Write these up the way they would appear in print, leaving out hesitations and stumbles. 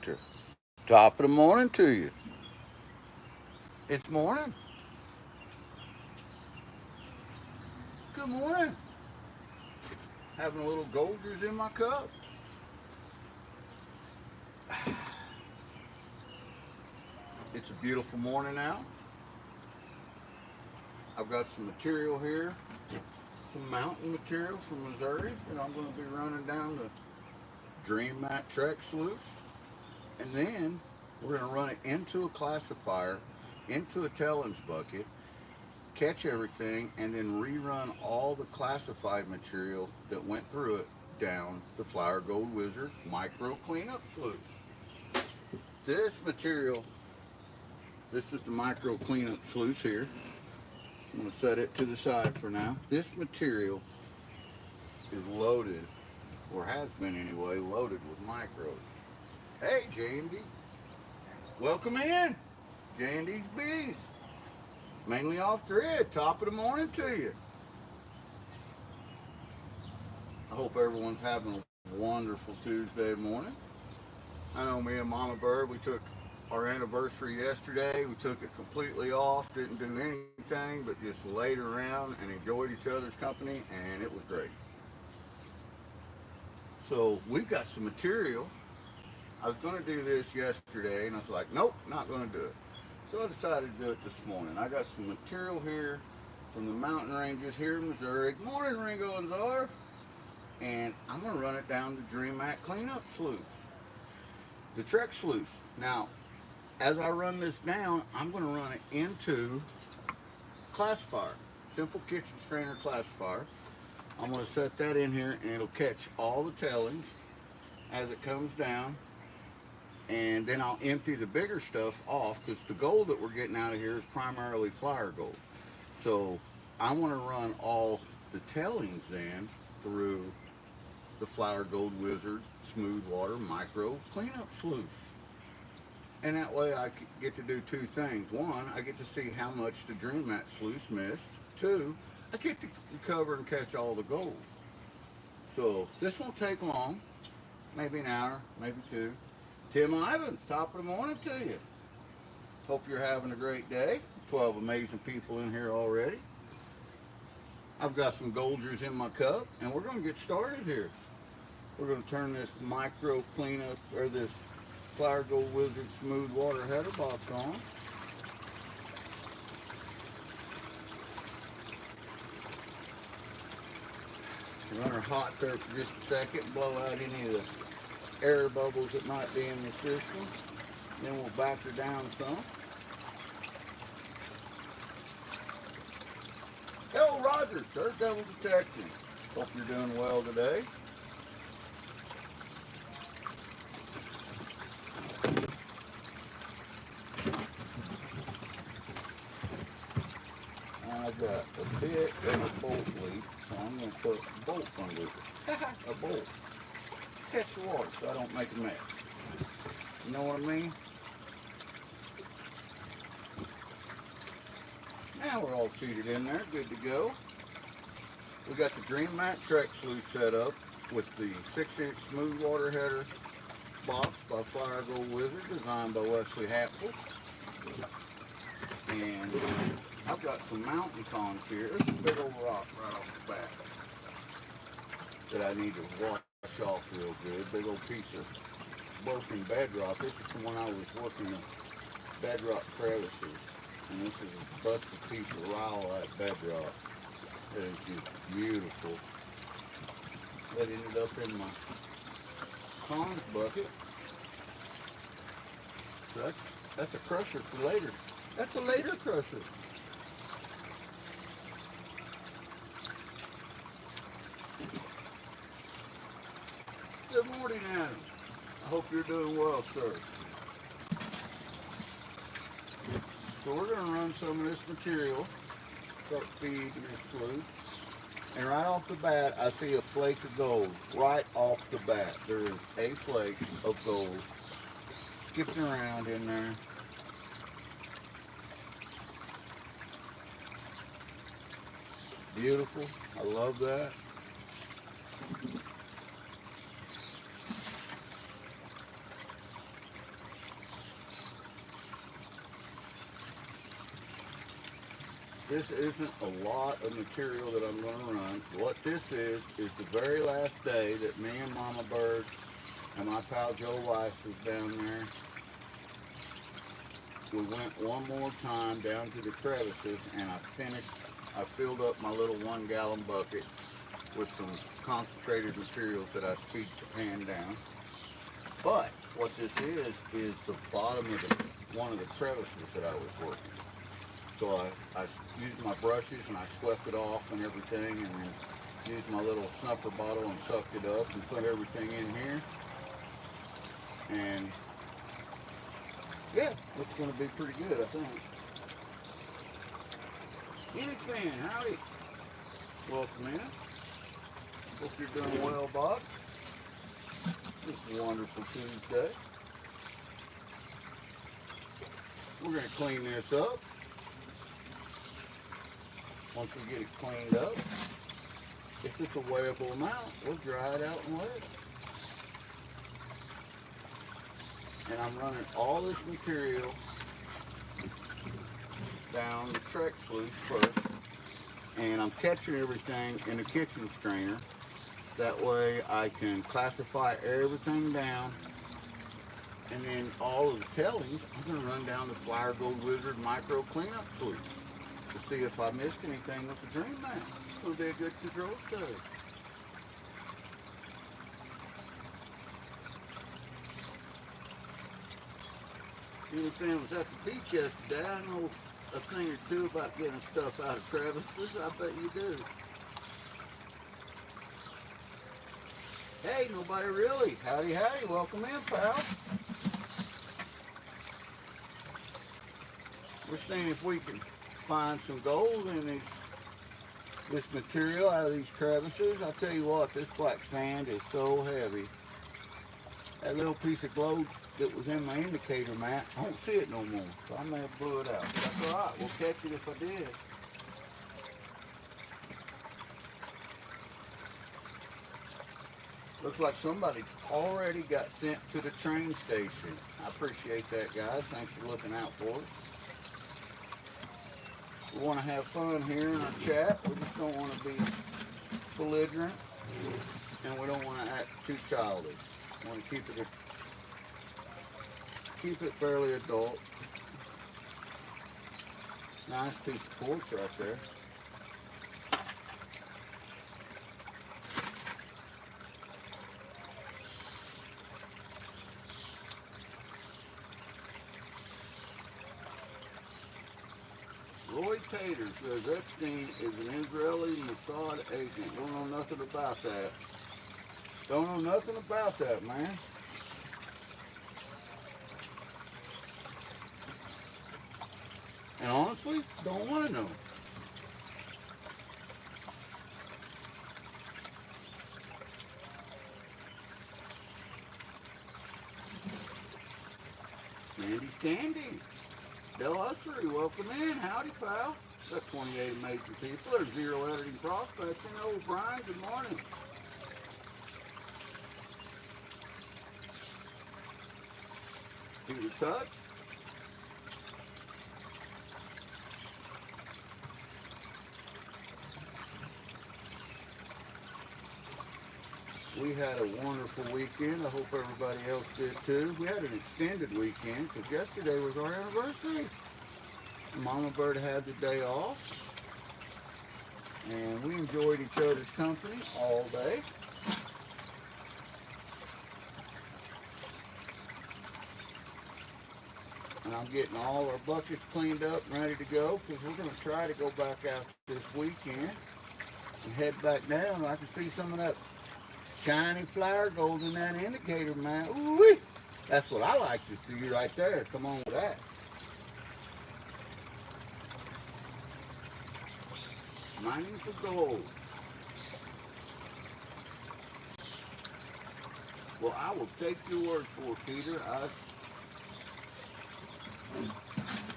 Prospector. Top of the morning to you. It's morning. Good morning. Having a little Golders in my cup. It's a beautiful morning out. I've got some material here, some mountain material from Missouri that I'm going to be running down the Dream Mat Trek Sluice. And then we're going to run it into a classifier, into a tailings bucket, catch everything, and then rerun all the classified material that went through it down the Flower Gold Wizard micro cleanup sluice. This material, this is the micro cleanup sluice here. I'm going to set it to the side for now. This material is loaded, or has been anyway, loaded with micros. Hey, J&D. Welcome in. J&D's Bees. Mainly off grid. Top of the morning to you. I hope everyone's having a wonderful Tuesday morning. I know me and Mama Bird, we took our anniversary yesterday. We took it completely off, didn't do anything but just laid around and enjoyed each other's company, and it was great. So we've got some material. I was going to do this yesterday, and I was like, nope, not going to do it. So I decided to do it this morning. I got some material here from the mountain ranges here in Missouri. Good morning, Ringo and Czar. And I'm going to run it down the Dream Mat Cleanup Sluice, the Trek Sluice. Now, as I run this down, I'm going to run it into classifier, simple kitchen strainer classifier. I'm going to set that in here, and it'll catch all the tailings as it comes down. And then I'll empty the bigger stuff off, because the gold that we're getting out of here is primarily flower gold. So I want to run all the tailings then through the Flower Gold Wizard smooth water micro cleanup sluice. And that way I get to do two things. One, I get to see how much the Dream Mat sluice missed. Two, I get to recover and catch all the gold. So this won't take long, maybe an hour, maybe two. Tim Ivins, top of the morning to you. Hope you're having a great day. 12 amazing people in here already. I've got some Golders in my cup, and we're going to get started here. We're going to turn this micro cleanup, or this Flower Gold Wizard smooth water header box on. Run her hot there for just a second, blow out any of the air bubbles that might be in the system. Then we'll back her down some. Hello, Roger, Dirt Devil Detective. Hope you're doing well today. I've got a bit of a bolt leak, so I'm going to put a bolt under it. A bolt. Catch the water so I don't make a mess. You know what I mean? Now we're all seated in there, good to go. We got the Dream Mat Trek Sluice set up with the 6-inch smooth water header box by Flower Gold Wizard, designed by Wesley Hatfield. And I've got some mountain cons here. There's a big old rock right off the bat that I need to wash off real good. Big old piece of broken bedrock. This is the one I was working in bedrock crevices. And this is a busted piece of rhyolite bedrock. It is just beautiful. That ended up in my cons bucket. So that's a crusher for later. That's a later crusher. Good morning, Adam. I hope you're doing well, sir. So we're going to run some of this material, start feeding your sluice. And right off the bat, I see a flake of gold. Right off the bat, there is a flake of gold skipping around in there. Beautiful. I love that. This isn't a lot of material that I'm going to run. What this is the very last day that me and Mama Bird and my pal Joe Weiss was down there. We went one more time down to the crevices and I filled up my little 1 gallon bucket with some concentrated materials that I speed the pan down. But what this is the bottom of one of the crevices that I was working. So I used my brushes and I swept it off and everything, and then used my little snuffer bottle and sucked it up and put everything in here. And yeah, it's going to be pretty good, I think. Kenny Fan, howdy. Welcome in. Hope you're doing well, Bob. It's a wonderful Tuesday. We're going to clean this up. Once we get it cleaned up, if it's a weighable amount, we'll dry it out and weigh it. And I'm running all this material down the Trek sluice first, and I'm catching everything in a kitchen strainer. That way I can classify everything down, and then all of the tailings I'm going to run down the Flyer Gold Wizard Micro Cleanup Sluice to see if I missed anything with the Dream Mount. It'll be a good control study. Kenny Fan was at the beach yesterday. I know a thing or two about getting stuff out of crevices. I bet you do. Hey, nobody really. Howdy, howdy. Welcome in, pal. We're seeing if we can find some gold in this material out of these crevices. I tell you what, this black sand is so heavy. That little piece of glow that was in my indicator mat, I don't see it no more, so I may have blew it out. That's all right, we'll catch it if I did. Looks like somebody already got sent to the train station. I appreciate that, guys. Thanks for looking out for us. We want to have fun here in our chat. We just don't want to be belligerent, and we don't want to act too childish. We want to keep it fairly adult. Nice piece of quartz right there. Roy Tater says Epstein is an Israeli Mossad agent. Don't know nothing about that. Don't know nothing about that, man. And honestly, don't want to know. Andy Standing. Del Ussery, welcome in. Howdy, pal. Got 28 major people. There's Zero Editing Prospector. Old Brian, good morning. Peter Tuck. We had a wonderful weekend. I hope everybody else did too. We had an extended weekend because yesterday was our anniversary. Mama Bird had the day off, and we enjoyed each other's company all day. And I'm getting all our buckets cleaned up and ready to go because we're going to try to go back out this weekend and head back down. I can see some of that shiny flyer gold in that indicator, man. Ooh-wee. That's what I like to see right there. Come on with that. Mining for gold. Well, I will take your word for it, Peter.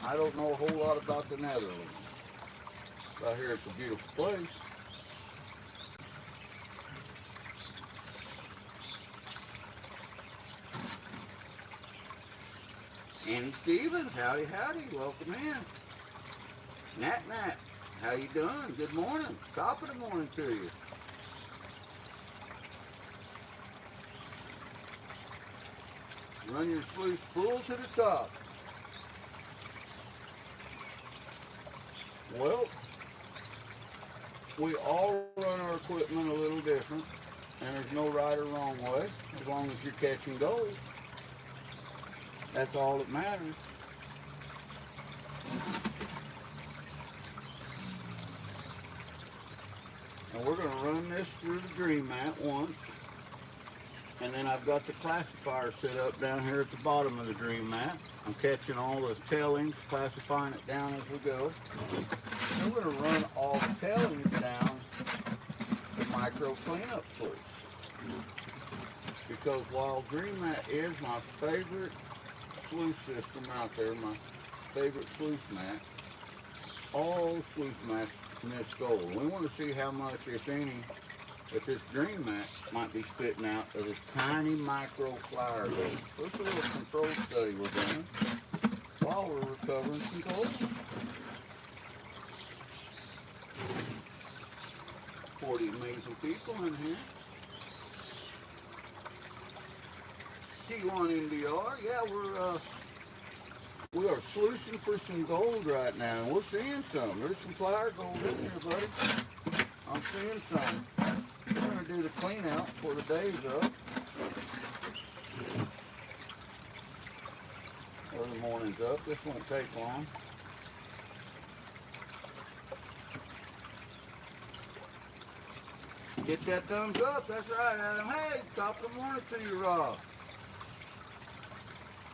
I don't know a whole lot about the Netherlands. I hear it's a beautiful place. Annie Stevens, howdy, howdy, welcome in. Nat Nat, How you doing? Good morning. Top of the morning to you. Run your sluice full to the top. Well, we all run our equipment a little different, and there's no right or wrong way, as long as you're catching gold. That's all that matters. And we're going to run this through the green mat once. And then I've got the classifier set up down here at the bottom of the green mat. I'm catching all the tailings, classifying it down as we go. And we're going to run all the tailings down the micro cleanup sluice. Because while green mat is my favorite sluice system out there, my favorite sluice mat, all sluice mats miss gold. We want to see how much, if any, that this green mat might be spitting out of this tiny micro flower gold. So this is a little control study we're doing while we're recovering some gold. 40 amazing people in here. T1 NDR, yeah, we are sluicing for some gold right now, and we're seeing some. There's some flower gold in here, buddy. I'm seeing some. We're going to do the clean out before the day's up. Or the morning's up. This won't take long. Get that thumbs up. That's right, Adam. Hey, top of the morning to you, Rob.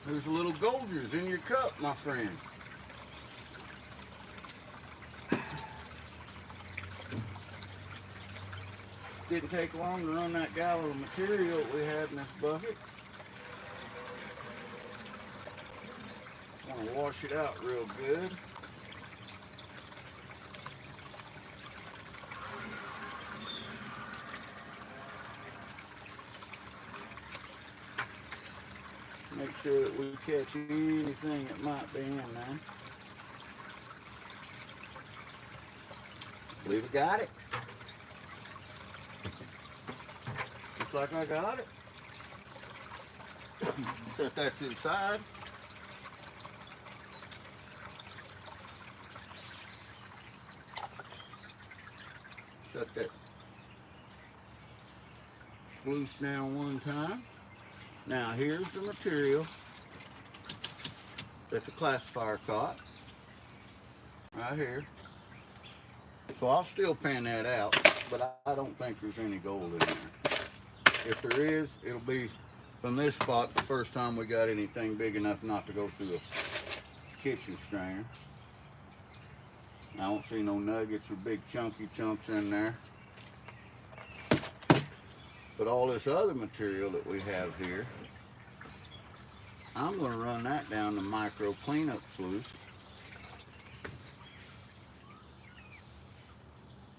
There's a little Golders in your cup, my friend. Didn't take long to run that gallon of material that we had in this bucket. Want to wash it out real good. Make sure that we catch anything that might be in there. I believe I got it. Looks like I got it. Set that to the side. Shut that sluice down one time. Now here's the material that the classifier caught, right here. So I'll still pan that out, but I don't think there's any gold in there. If there is, it'll be from this spot the first time we got anything big enough not to go through a kitchen strainer. I don't see no nuggets or big chunky chunks in there. But all this other material that we have here, I'm going to run that down the micro cleanup sluice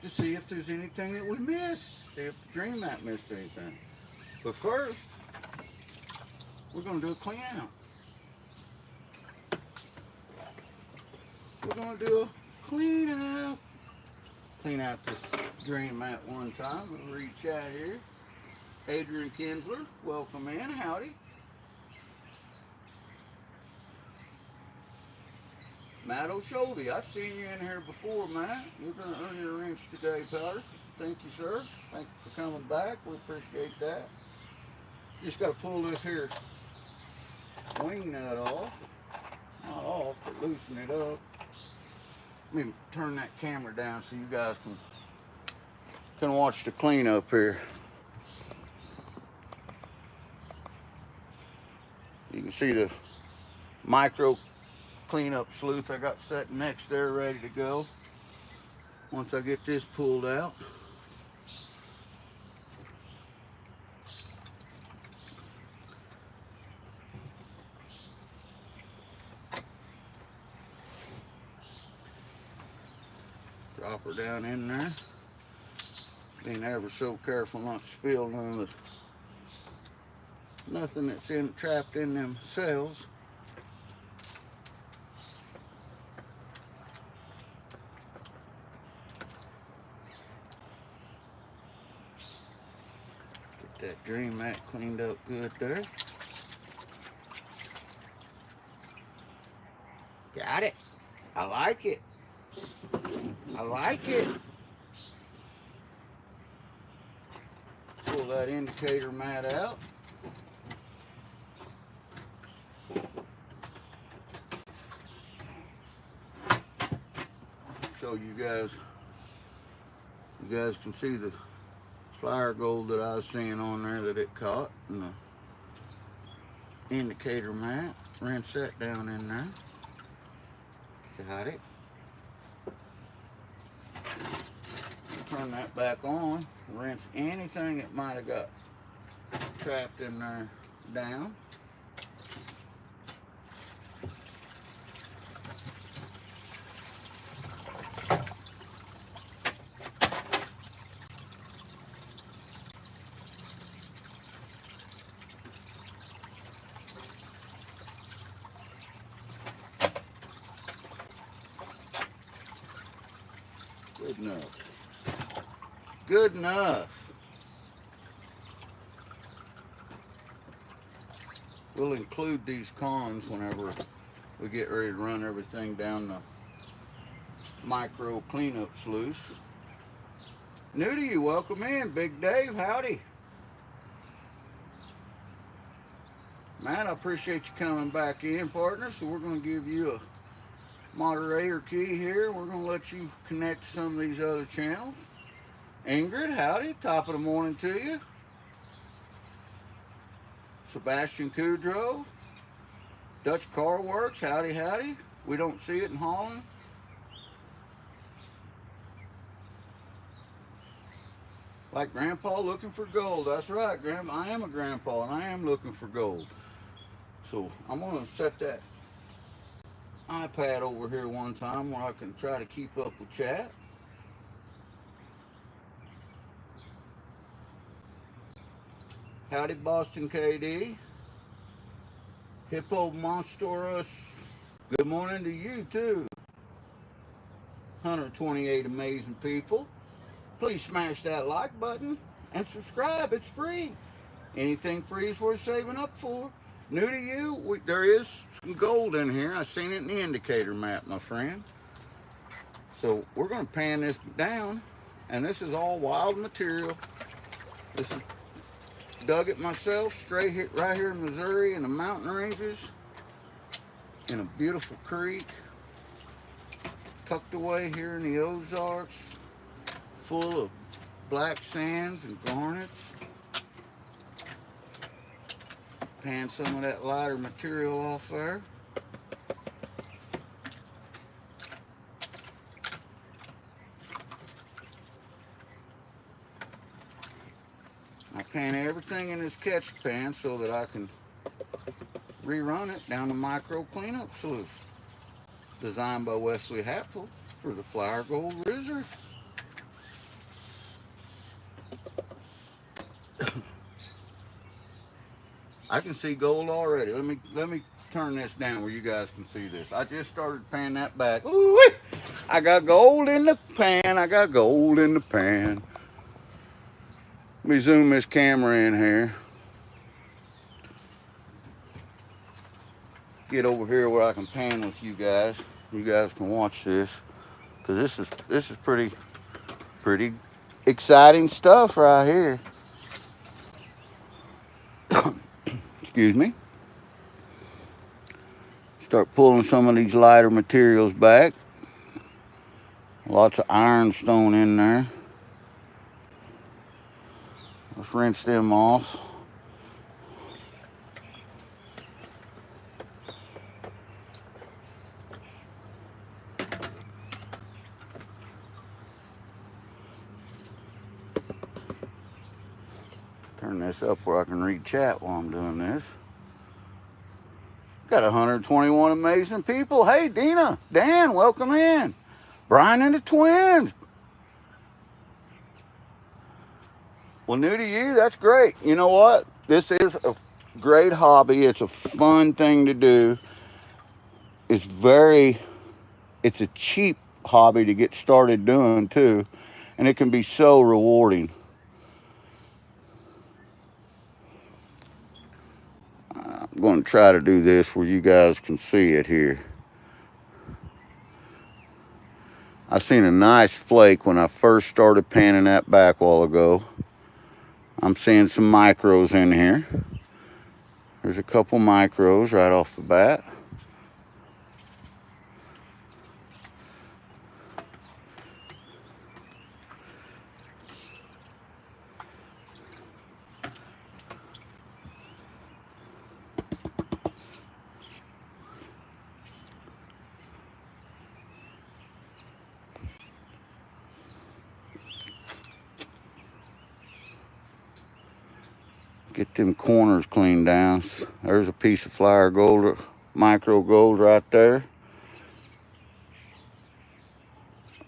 to see if there's anything that we missed. See if the dream mat missed anything. But first, we're going to do a clean out. We're going to do a clean out. Clean out this dream mat one time. We'll read chat here. Adrian Kinsler, welcome in. Howdy. Matt O'Sholby, I've seen you in here before, Matt. You're going to earn your wrench today, Powder. Thank you, sir. Thank you for coming back. We appreciate that. Just got to pull this here wing nut off. Not off, but loosen it up. Let me turn that camera down so you guys can watch the cleanup here. You can see the micro cleanup sleuth I got sitting next there ready to go. Once I get this pulled out. Drop her down in there. Being ever so careful not to spill none of nothing that's trapped in them cells. that drain mat cleaned up good there. Got it. I like it. I like it. Pull that indicator mat out. So you guys can see the flyer gold that I was seeing on there that it caught, and the indicator mat. Rinse that down in there. Got it. Turn that back on. Rinse anything that might have got trapped in there down. Good enough. Good enough. We'll include these cons whenever we get ready to run everything down the micro cleanup sluice. New to you, welcome in, Big Dave, howdy. Matt, I appreciate you coming back in, partner, so we're going to give you a moderator key here. We're going to let you connect to some of these other channels. Ingrid, howdy, top of the morning to you. Sebastian Kudrow, Dutch Car Works, howdy, howdy. We don't see it in Holland. Like Grandpa looking for gold. That's right, Grandpa. I am a grandpa and I am looking for gold. So I'm going to set that iPad over here one time where I can try to keep up with chat. Howdy, Boston KD. Hippo Monstrous. Good morning to you too. 128 amazing people. Please smash that like button and subscribe. It's free. Anything free is worth saving up for. New to you, there is some gold in here. I seen it in the indicator map, my friend. So we're going to pan this down, and this is all wild material. This is dug it myself, straight here, right here in Missouri in the mountain ranges, in a beautiful creek, tucked away here in the Ozarks, full of black sands and garnets. Pan some of that lighter material off there. I pan everything in this catch pan so that I can rerun it down the micro cleanup sluice. Designed by Wesley Hatfield for the Flyer Gold Wizard. I can see gold already. Let me turn this down where you guys can see this. I just started panning that back. Ooh, I got gold in the pan. I got gold in the pan. Let me zoom this camera in here. Get over here where I can pan with you guys. You guys can watch this, because this is pretty exciting stuff right here. Excuse me. Start pulling some of these lighter materials back. Lots of ironstone in there. Let's rinse them off. Turn this up where I can read chat while I'm doing this. Got 121 amazing people. Hey, Dina, Dan, welcome in. Brian and the twins. Well, new to you, that's great. You know what? This is a great hobby. It's a fun thing to do. It's a cheap hobby to get started doing too. And it can be so rewarding. I'm going to try to do this where you guys can see it here. I seen a nice flake when I first started panning that back a while ago. I'm seeing some micros in here. There's a couple micros right off the bat. Get them corners cleaned down. There's a piece of flour gold, micro gold right there.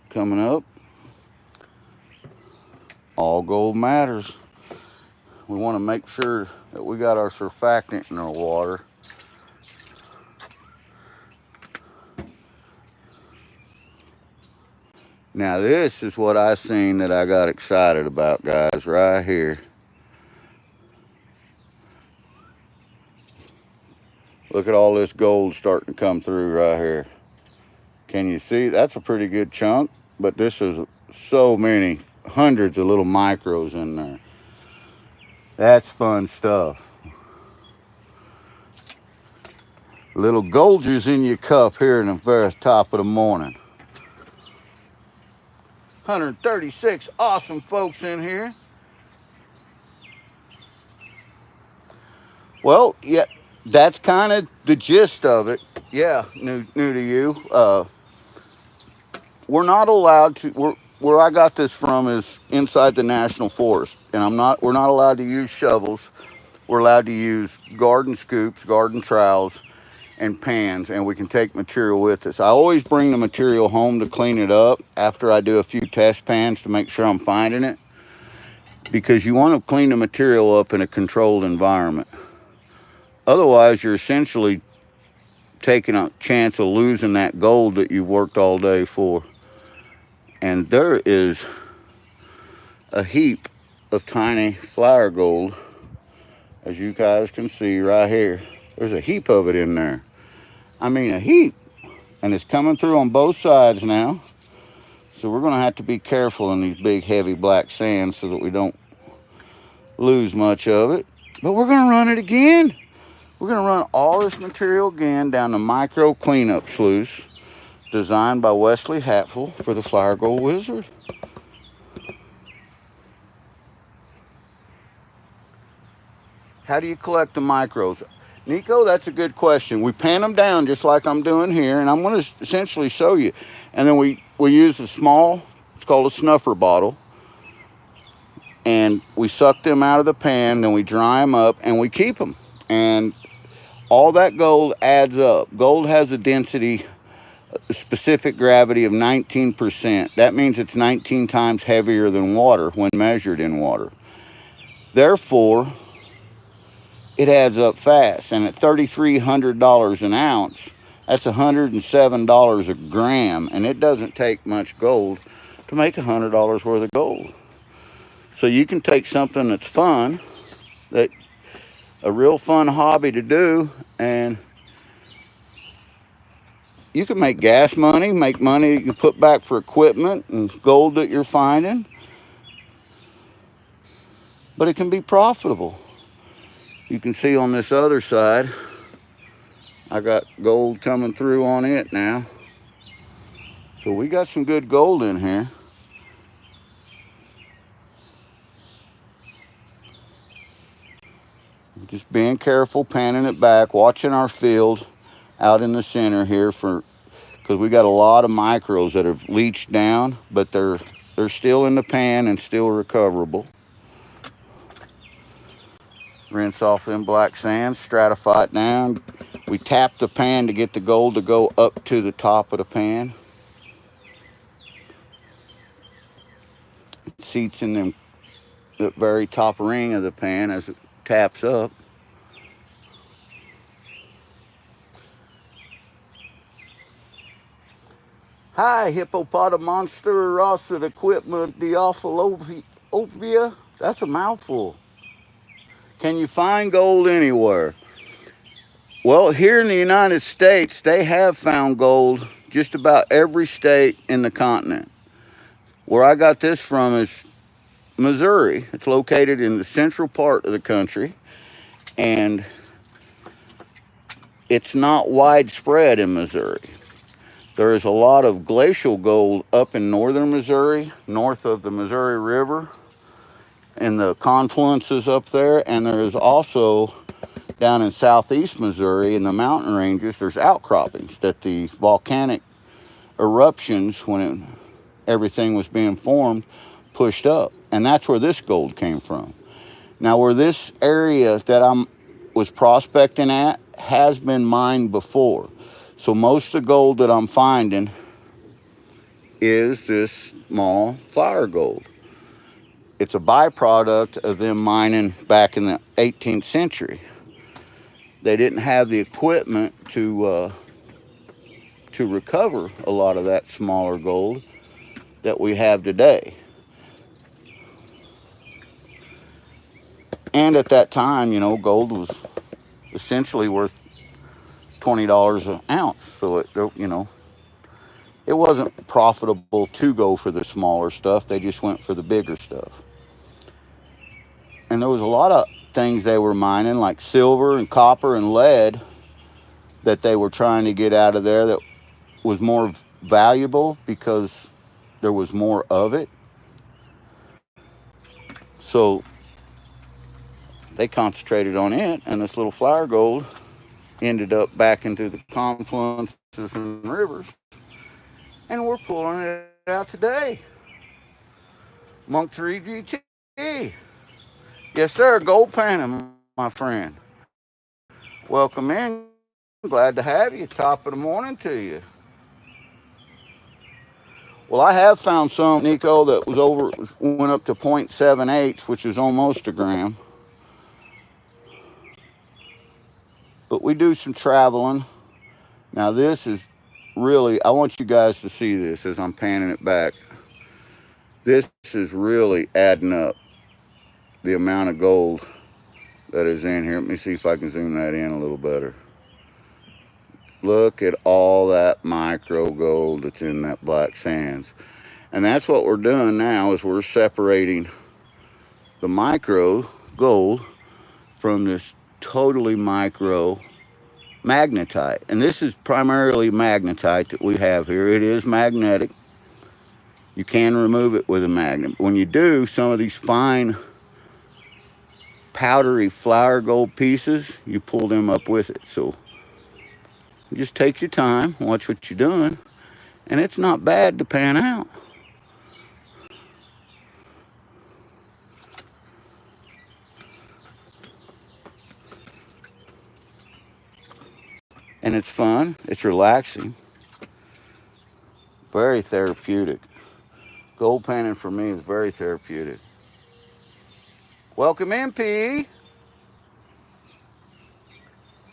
Coming up. All gold matters. We want to make sure that we got our surfactant in our water. Now this is what I seen that I got excited about, guys, right here. Look at all this gold starting to come through right here. Can you see? That's a pretty good chunk, but this is so many, hundreds of little micros in there. That's fun stuff. Little Golgers in your cup here in the very top of the morning. 136 awesome folks in here. Well, yeah, that's kind of the gist of it. Yeah, new to you. We're not allowed to. Where I got this from is inside the national forest, and we're not allowed to use shovels. We're allowed to use garden scoops, garden trowels, and pans, and we can take material with us. I always bring the material home to clean it up after I do a few test pans to make sure I'm finding it, because you want to clean the material up in a controlled environment. Otherwise, you're essentially taking a chance of losing that gold that you've worked all day for. And there is a heap of tiny flour gold, as you guys can see right here. There's a heap of it in there. I mean, a heap. And it's coming through on both sides now. So we're going to have to be careful in these big, heavy black sands so that we don't lose much of it. But we're going to run it again. We're going to run all this material again down the micro cleanup sluice designed by Wesley Hatfield for the Flour Gold Wizard. How do you collect the micros? Nico, that's a good question. We pan them down just like I'm doing here, and I'm going to essentially show you. And then we use a small, it's called a snuffer bottle, and we suck them out of the pan, then we dry them up, and we keep them. And all that gold adds up. Gold has a density, a specific gravity of 19%. That means it's 19 times heavier than water when measured in water. Therefore, it adds up fast. And at $3,300 an ounce, that's $107 a gram. And it doesn't take much gold to make $100 worth of gold. So you can take something that's fun, that a real fun hobby to do, and you can make gas money, make money you can put back for equipment and gold that you're finding. But it can be profitable. You can see on this other side, I got gold coming through on it now. So we got some good gold in here. Just being careful, panning it back, watching our field out in the center here, because we got a lot of micros that have leached down, but they're still in the pan and still recoverable. Rinse off them black sands, stratify it down. We tap the pan to get the gold to go up to the top of the pan. It seats in the very top ring of the pan as it taps up. Hi, hippopotamonster rossed equipment diophilovia. That's a mouthful. Can you find gold anywhere? Well, here in the United States, they have found gold just about every state in the continent. Where I got this from is Missouri. It's located in the central part of the country, and it's not widespread in Missouri. There is a lot of glacial gold up in northern Missouri, north of the Missouri River, and the confluences up there. And there is also down in southeast Missouri in the mountain ranges, there's outcroppings that the volcanic eruptions, when everything was being formed, pushed up. And that's where this gold came from. Now, where this area that was prospecting at has been mined before. So most of the gold that I'm finding is this small flour gold. It's a byproduct of them mining back in the 18th century. They didn't have the equipment to recover a lot of that smaller gold that we have today. And at that time, you know, gold was essentially worth $20 an ounce. So it, you know, it wasn't profitable to go for the smaller stuff. They just went for the bigger stuff. And there was a lot of things they were mining, like silver and copper and lead, that they were trying to get out of there that was more valuable because there was more of it. So they concentrated on it, and this little flour gold ended up back into the confluences and rivers, and we're pulling it out today. Monk 3 GT. Yes, sir. Gold panning, my friend. Welcome in. Glad to have you. Top of the morning to you. Well, I have found some, Nico, that went up to 0.78, which is almost a gram. But we do some traveling. Now, this is really, I want you guys to see this as I'm panning it back. This is really adding up the amount of gold that is in here. Let me see if I can zoom that in a little better. Look at all that micro gold that's in that black sands. And that's what we're doing now, is we're separating the micro gold from this totally micro magnetite. And this is primarily magnetite that we have here. It is magnetic. You can remove it with a magnet. When you do, some of these fine powdery flour gold pieces, you pull them up with it. So just take your time, watch what you're doing, and it's not bad to pan out. And it's fun, it's relaxing, very therapeutic. Gold panning for me is very therapeutic. Welcome in, P.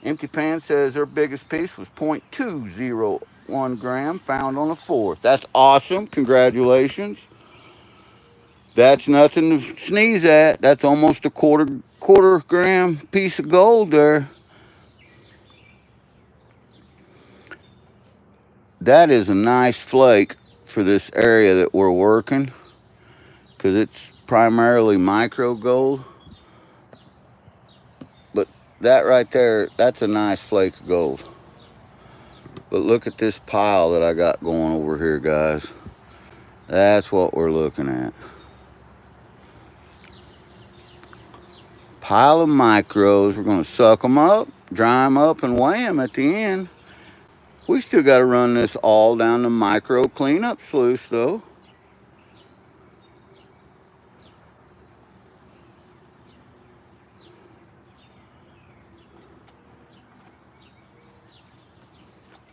Empty Pan says their biggest piece was 0.201 gram found on the 4th. That's awesome. Congratulations. That's nothing to sneeze at. That's almost a quarter gram piece of gold there. That is a nice flake for this area that we're working, because it's primarily micro gold. But that right there, that's a nice flake of gold. But look at this pile that I got going over here, guys. That's what we're looking at. Pile of micros. We're going to suck them up, dry them up, and weigh them at the end. We still got to run this all down the micro cleanup sluice, though.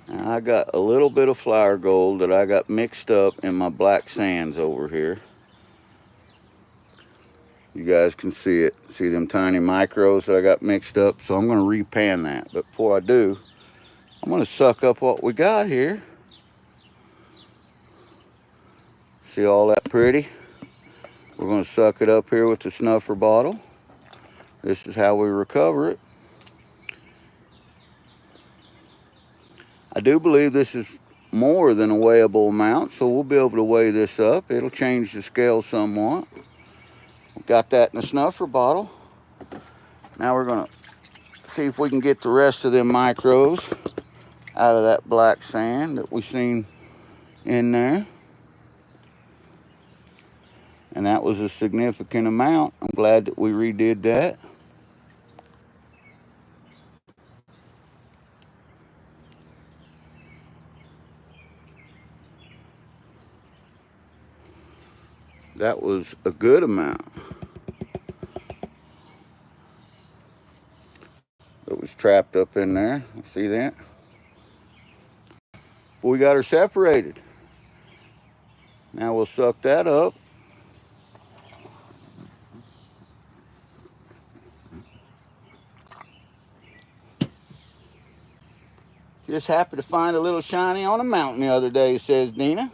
Now, I got a little bit of flour gold that I got mixed up in my black sands over here. You guys can see it. See them tiny micros that I got mixed up? So I'm going to repan that. But before I do, I'm going to suck up what we got here. See all that pretty? We're going to suck it up here with the snuffer bottle. This is how we recover it. I do believe this is more than a weighable amount, so we'll be able to weigh this up. It'll change the scale somewhat. Got that in the snuffer bottle. Now we're gonna see if we can get the rest of them micros out of that black sand that we seen in there. And that was a significant amount. I'm glad that we redid that. That was a good amount. It was trapped up in there. See that? We got her separated. Now we'll suck that up. Just happened to find a little shiny on a mountain the other day, says Dina.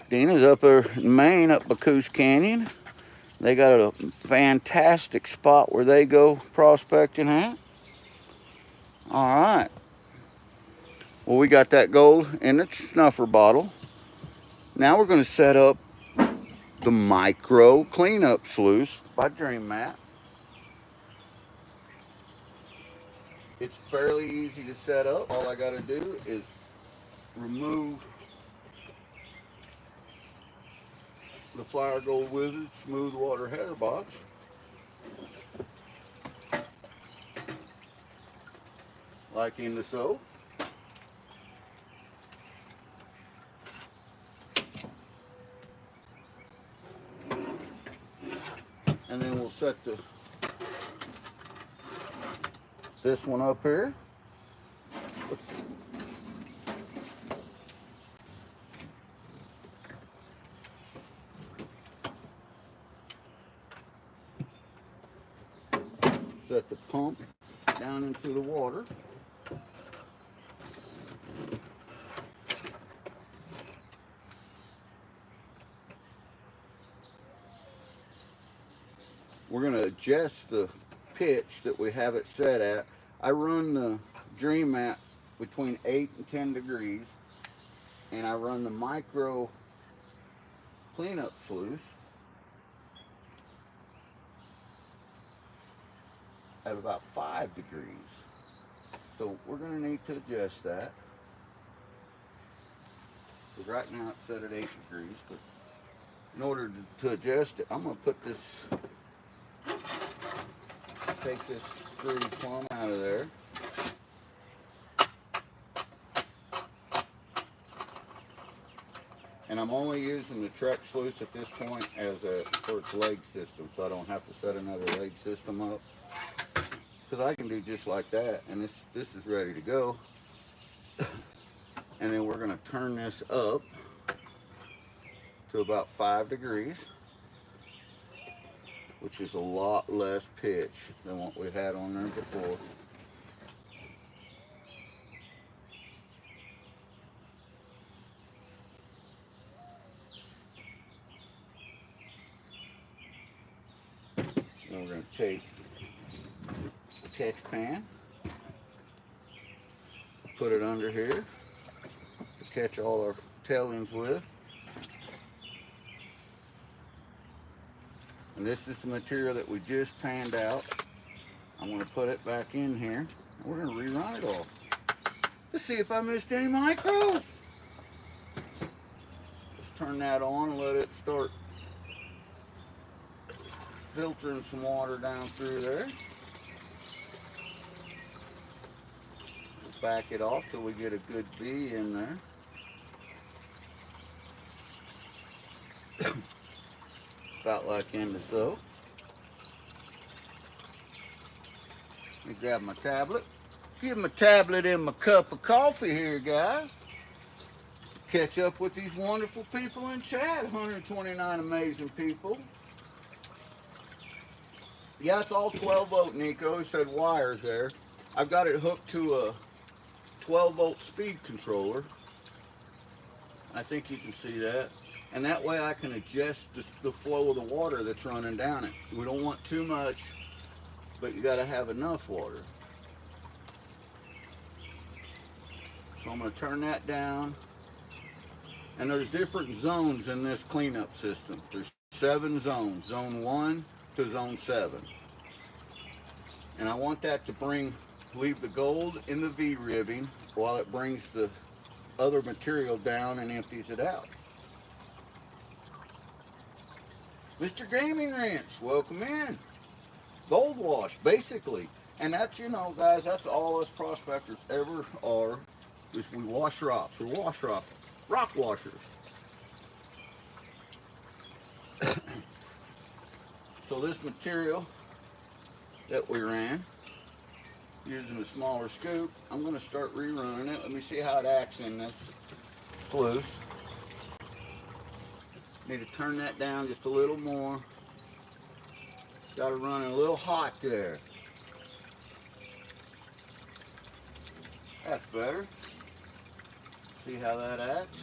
Dina's up there in Maine, up Bacchus Canyon. They got a fantastic spot where they go prospecting at. All right. Well, we got that gold in the snuffer bottle. Now we're going to set up the micro cleanup sluice by Dream Mat. It's fairly easy to set up. All I got to do is remove the Flower Gold Wizard smooth water header box. Like in the soap. And then we'll set this one up here. Set the pump down into the water. We're going to adjust the pitch that we have it set at. I run the Dream Mat between 8 and 10 degrees, and I run the micro cleanup sluice at about 5 degrees. So we're going to need to adjust that. Because right now it's set at 8 degrees, but in order to adjust it, I'm going to put this, take this screw plumb out of there. And I'm only using the Trek sluice at this point as for its leg system, so I don't have to set another leg system up. Because I can do just like that, and this is ready to go. And then we're going to turn this up to about 5 degrees, which is a lot less pitch than what we had on there before. Then we're going to take the catch pan, put it under here to catch all our tailings with. And this is the material that we just panned out. I'm going to put it back in here, and we're going to rerun it all. Let's see if I missed any micros. Let's turn that on and let it start filtering some water down through there. We'll back it off till we get a good V in there. About like in the soap. Let me grab my tablet. Give my tablet and my cup of coffee here, guys. Catch up with these wonderful people in chat. 129 amazing people. Yeah, it's all 12 volt, Nico. He said wires there. I've got it hooked to a 12 volt speed controller. I think you can see that. And that way I can adjust the flow of the water that's running down it. We don't want too much, but you got to have enough water. So I'm going to turn that down. And there's different zones in this cleanup system. There's 7 zones, zone 1 to zone 7. And I want that to leave the gold in the V-ribbing while it brings the other material down and empties it out. Mr. Gaming Ranch, welcome in. Gold wash, basically. And that's, you know, guys, that's all us prospectors ever are, is we wash rocks. We're rock washers. So this material that we ran, using a smaller scoop, I'm going to start rerunning it. Let me see how it acts in this sluice. Need to turn that down just a little more. Got to run it a little hot there. That's better. See how that acts?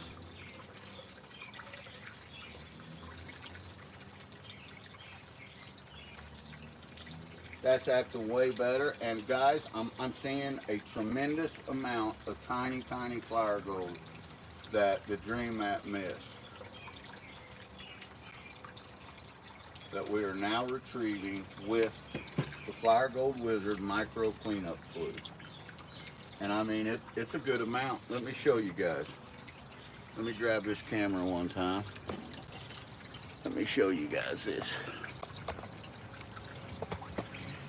That's acting way better. And guys, I'm seeing a tremendous amount of tiny flower gold that the Dream Map missed, that we are now retrieving with the Flower Gold Wizard Micro Cleanup Fluid. And I mean, it's a good amount. Let me show you guys. Let me grab this camera one time. Let me show you guys this.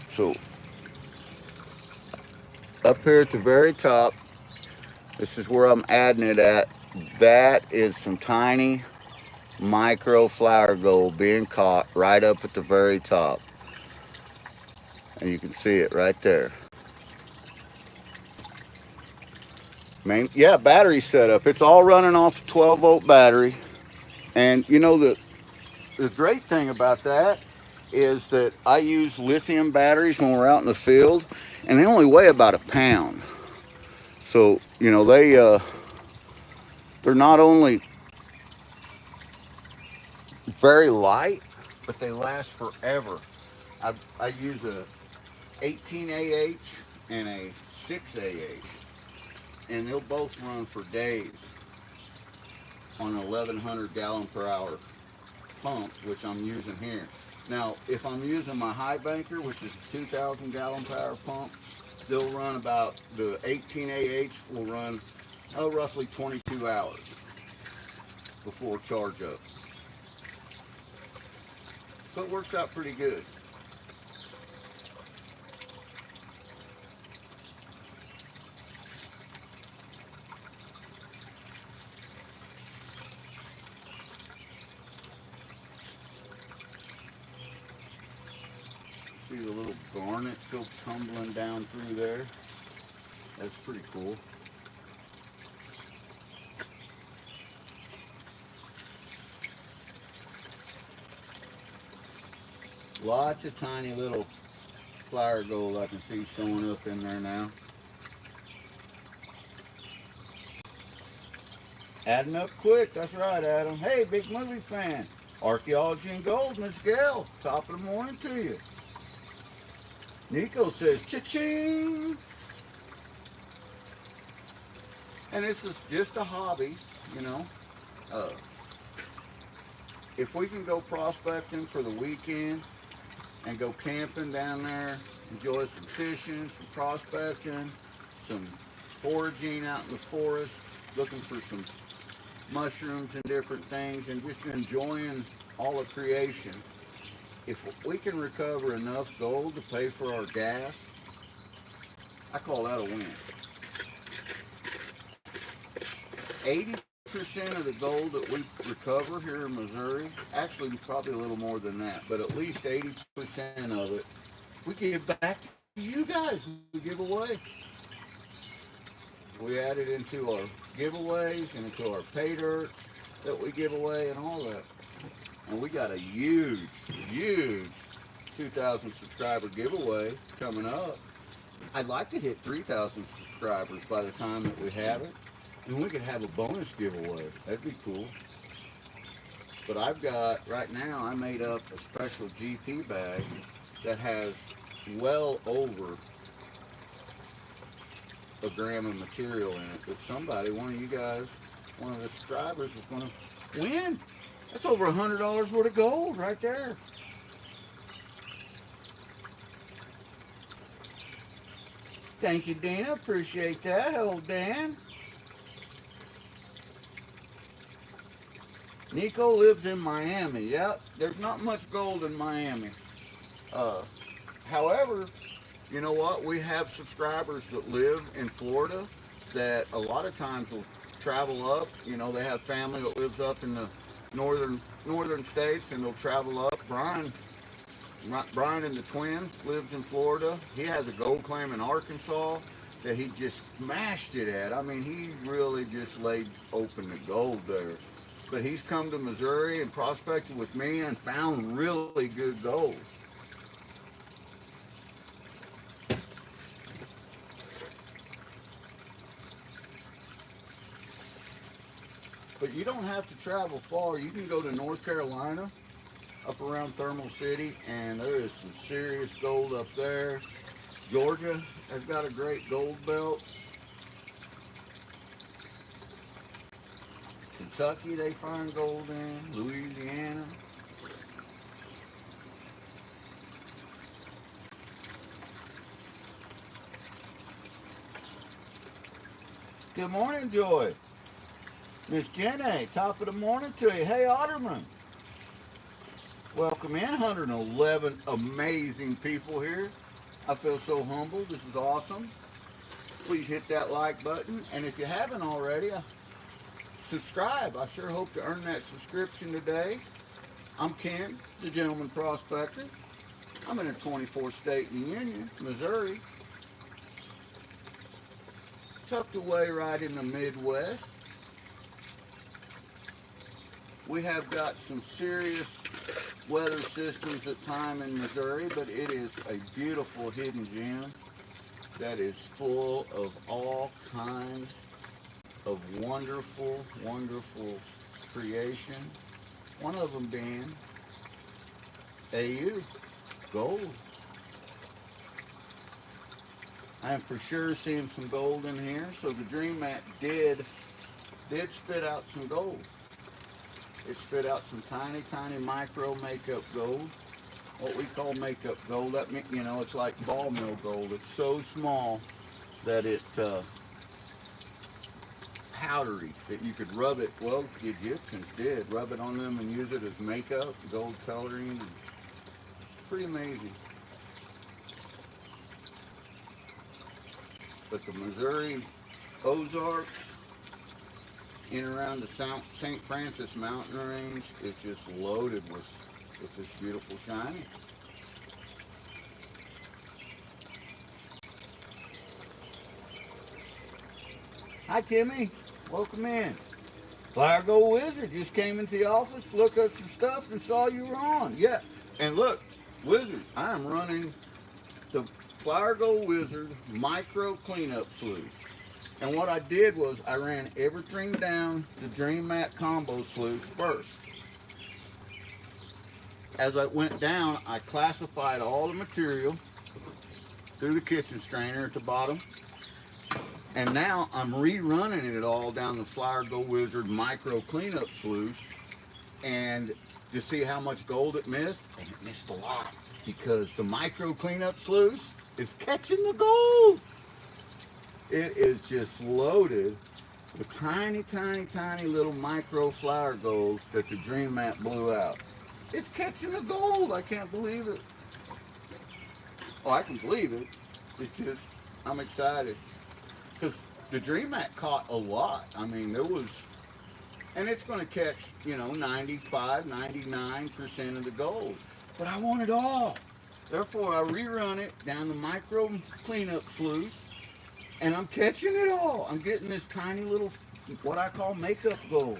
So, up here at the very top, this is where I'm adding it at. That is some tiny micro flower gold being caught right up at the very top. And you can see it right there. Yeah, battery setup. It's all running off a 12-volt battery. And you know, the great thing about that is that I use lithium batteries when we're out in the field, and they only weigh about a pound. So, you know, they're not only very light, but they last forever. I use a 18AH and a 6AH, and they'll both run for days on an 1100 gallon per hour pump, which I'm using here. Now, if I'm using my high banker, which is a 2,000 gallon per hour pump, they'll run about, the 18AH will run roughly 22 hours before charge up. So it works out pretty good. See the little garnet still tumbling down through there. That's pretty cool. Lots of tiny little flower gold I can see showing up in there now. Adding up quick, that's right, Adam. Hey, big movie fan. Archaeology and Gold, Miss Gail. Top of the morning to you. Nico says, cha-ching! And this is just a hobby, you know. If we can go prospecting for the weekend and go camping down there, enjoy some fishing, some prospecting, some foraging out in the forest, looking for some mushrooms and different things, and just enjoying all of creation. If we can recover enough gold to pay for our gas, I call that a win. 80% of the gold that we recover here in Missouri, actually probably a little more than that, but at least 80% of it, we give back to you guys. We give away. We add it into our giveaways and into our pay dirt that we give away and all that. And we got a huge 2,000 subscriber giveaway coming up. I'd like to hit 3,000 subscribers by the time that we have it. And we could have a bonus giveaway. That'd be cool. But I've got, right now, I made up a special GP bag that has well over a gram of material in it. If somebody, one of you guys, one of the subscribers is going to win. That's over $100 worth of gold right there. Thank you, Dina. Appreciate that. Hello, Dan. Nico lives in Miami. Yep, there's not much gold in Miami. However, you know what? We have subscribers that live in Florida that a lot of times will travel up. You know, they have family that lives up in the northern states, and they'll travel up. Brian and the twins lives in Florida. He has a gold claim in Arkansas that he just smashed it at. I mean, he really just laid open the gold there. But he's come to Missouri and prospected with me and found really good gold. But you don't have to travel far. You can go to North Carolina, up around Thermal City, and there is some serious gold up there. Georgia has got a great gold belt. Kentucky, they find gold in. Louisiana. Good morning, Joy. Miss Jenny, top of the morning to you. Hey, Otterman. Welcome in. 111 amazing people here. I feel so humbled. This is awesome. Please hit that like button. And if you haven't already, subscribe. I sure hope to earn that subscription today. I'm Ken, the Gentleman Prospector. I'm in a 24th state in the Union, Missouri. Tucked away right in the Midwest. We have got some serious weather systems at time in Missouri, but it is a beautiful hidden gem that is full of all kinds of wonderful, wonderful creation. One of them being AU, gold. I am for sure seeing some gold in here, so the Dream Mat did spit out some gold. It spit out some tiny, tiny micro makeup gold. What we call makeup gold. That means, you know, it's like ball mill gold. It's so small that it's powdery, that you could rub it. Well, the Egyptians did rub it on them and use it as makeup, gold coloring. Pretty amazing. But the Missouri Ozarks, in and around the St. Francis mountain range, is just loaded with this beautiful shiny. Hi Timmy, welcome in. Flyer Gold Wizard just came into the office, looked up some stuff and saw you were on. Yeah, and look, Wizard, I am running the Flyer Gold Wizard micro cleanup sluice. And what I did was I ran everything down the Dream Mat combo sluice first. As I went down, I classified all the material through the kitchen strainer at the bottom. And now I'm rerunning it all down the Flyer Gold Wizard micro cleanup sluice, and to see how much gold it missed, and it missed a lot because the micro cleanup sluice is catching the gold. It is just loaded with tiny, tiny, tiny little micro flower golds that the Dream Mat blew out. It's catching the gold. I can't believe it. Oh, I can believe it. It's just, I'm excited. Because the Dream Mat caught a lot. I mean, there was, and it's going to catch, you know, 95, 99% of the gold. But I want it all. Therefore, I rerun it down the micro cleanup sluice. And I'm catching it all. I'm getting this tiny little, what I call makeup gold.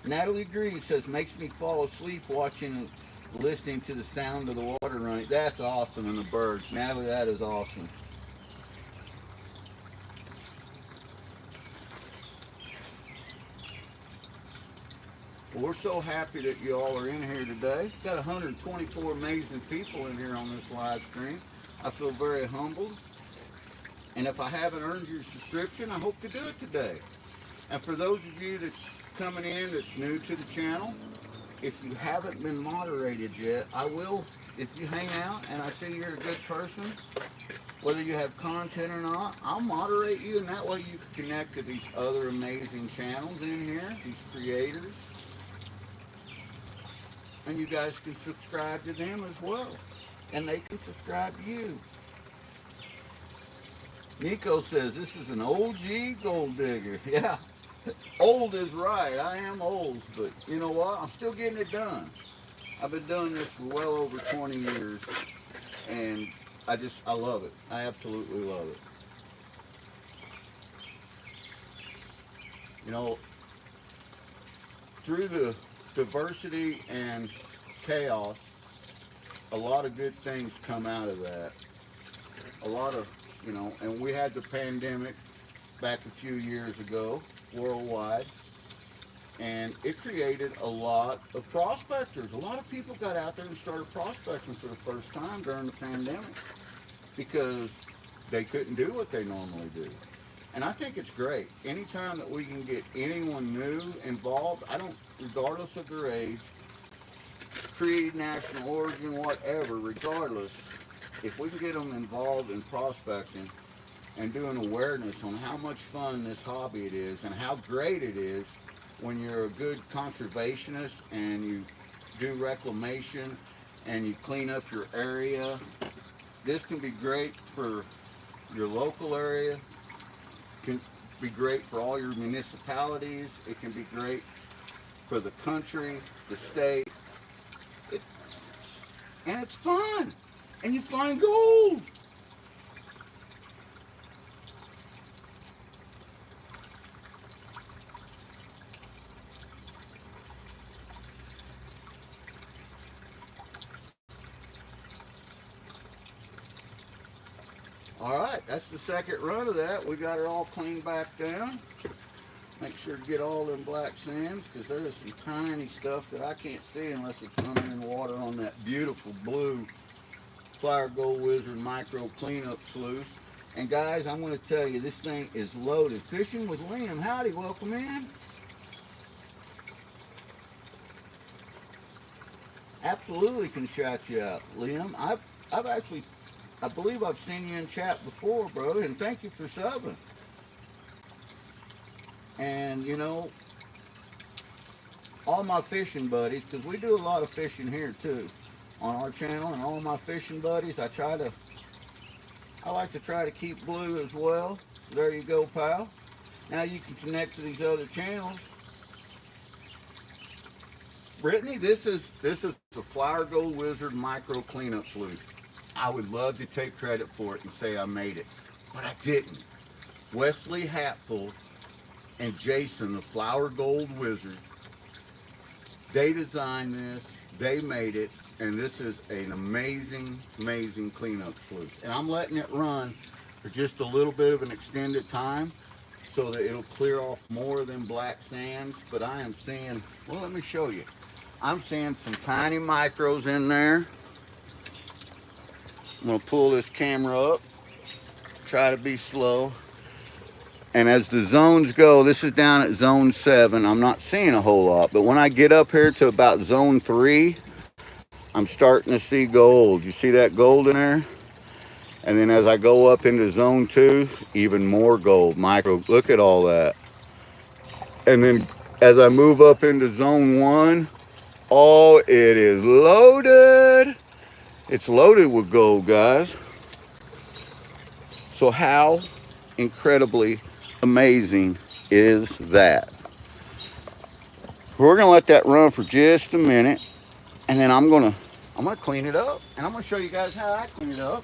Natalie Green says, makes me fall asleep watching, listening to the sound of the water running. That's awesome, and the birds. Natalie, that is awesome. Well, we're so happy that you all are in here today. Got 124 amazing people in here on this live stream. I feel very humbled. And if I haven't earned your subscription, I hope to do it today. And for those of you that's coming in that's new to the channel, if you haven't been moderated yet, I will, if you hang out and I see you're a good person, whether you have content or not, I'll moderate you, and that way you can connect to these other amazing channels in here, these creators, and you guys can subscribe to them as well, and they can subscribe to you. Nico says, this is an OG gold digger. Yeah, old is right. I am old, but you know what? I'm still getting it done. I've been doing this for well over 20 years, and I love it. I absolutely love it. You know, through the diversity and chaos, a lot of good things come out of that. A lot of, you know, and we had the pandemic back a few years ago, worldwide, and it created a lot of prospectors. A lot of people got out there and started prospecting for the first time during the pandemic because they couldn't do what they normally do. And I think it's great. Anytime that we can get anyone new involved, regardless of their age, creed, national origin, whatever, regardless, if we can get them involved in prospecting and doing awareness on how much fun this hobby it is and how great it is when you're a good conservationist and you do reclamation and you clean up your area. This can be great for your local area, can be great for all your municipalities, it can be great for the country, the state, and it's fun, and you find gold. All right, that's the second run of that. We got it all cleaned back down. Make sure to get all them black sands, because there is some tiny stuff that I can't see unless it's running in water on that beautiful blue Flower Gold Wizard Micro Cleanup Sluice. And guys, I'm going to tell you, this thing is loaded. Fishing with Liam. Howdy, welcome in. Absolutely can shout you out, Liam. I've actually, I believe I've seen you in chat before, bro, and thank you for subbing. And you know, all my fishing buddies, because we do a lot of fishing here too on our channel, and all my fishing buddies, I like to try to keep blue as well. So there you go, pal. Now you can connect to these other channels. Brittany, this is the Flower Gold Wizard Micro Cleanup Sluice. I would love to take credit for it and say I made it, but I didn't. Wesley Hatful and Jason, the Flower Gold Wizard, they designed this, they made it, and this is an amazing, amazing cleanup sluice. And I'm letting it run for just a little bit of an extended time so that it'll clear off more than black sands. But I am seeing, well, let me show you. I'm seeing some tiny micros in there. I'm gonna pull this camera up, try to be slow. And as the zones go, this is down at zone 7. I'm not seeing a whole lot, but when I get up here to about zone 3, I'm starting to see gold. You see that gold in there? And then as I go up into zone 2, even more gold, micro. Look at all that. And then as I move up into zone 1, oh, it is loaded. It's loaded with gold, guys. So how incredibly amazing is that? We're gonna let that run for just a minute, and then I'm gonna clean it up, and I'm gonna show you guys how I clean it up.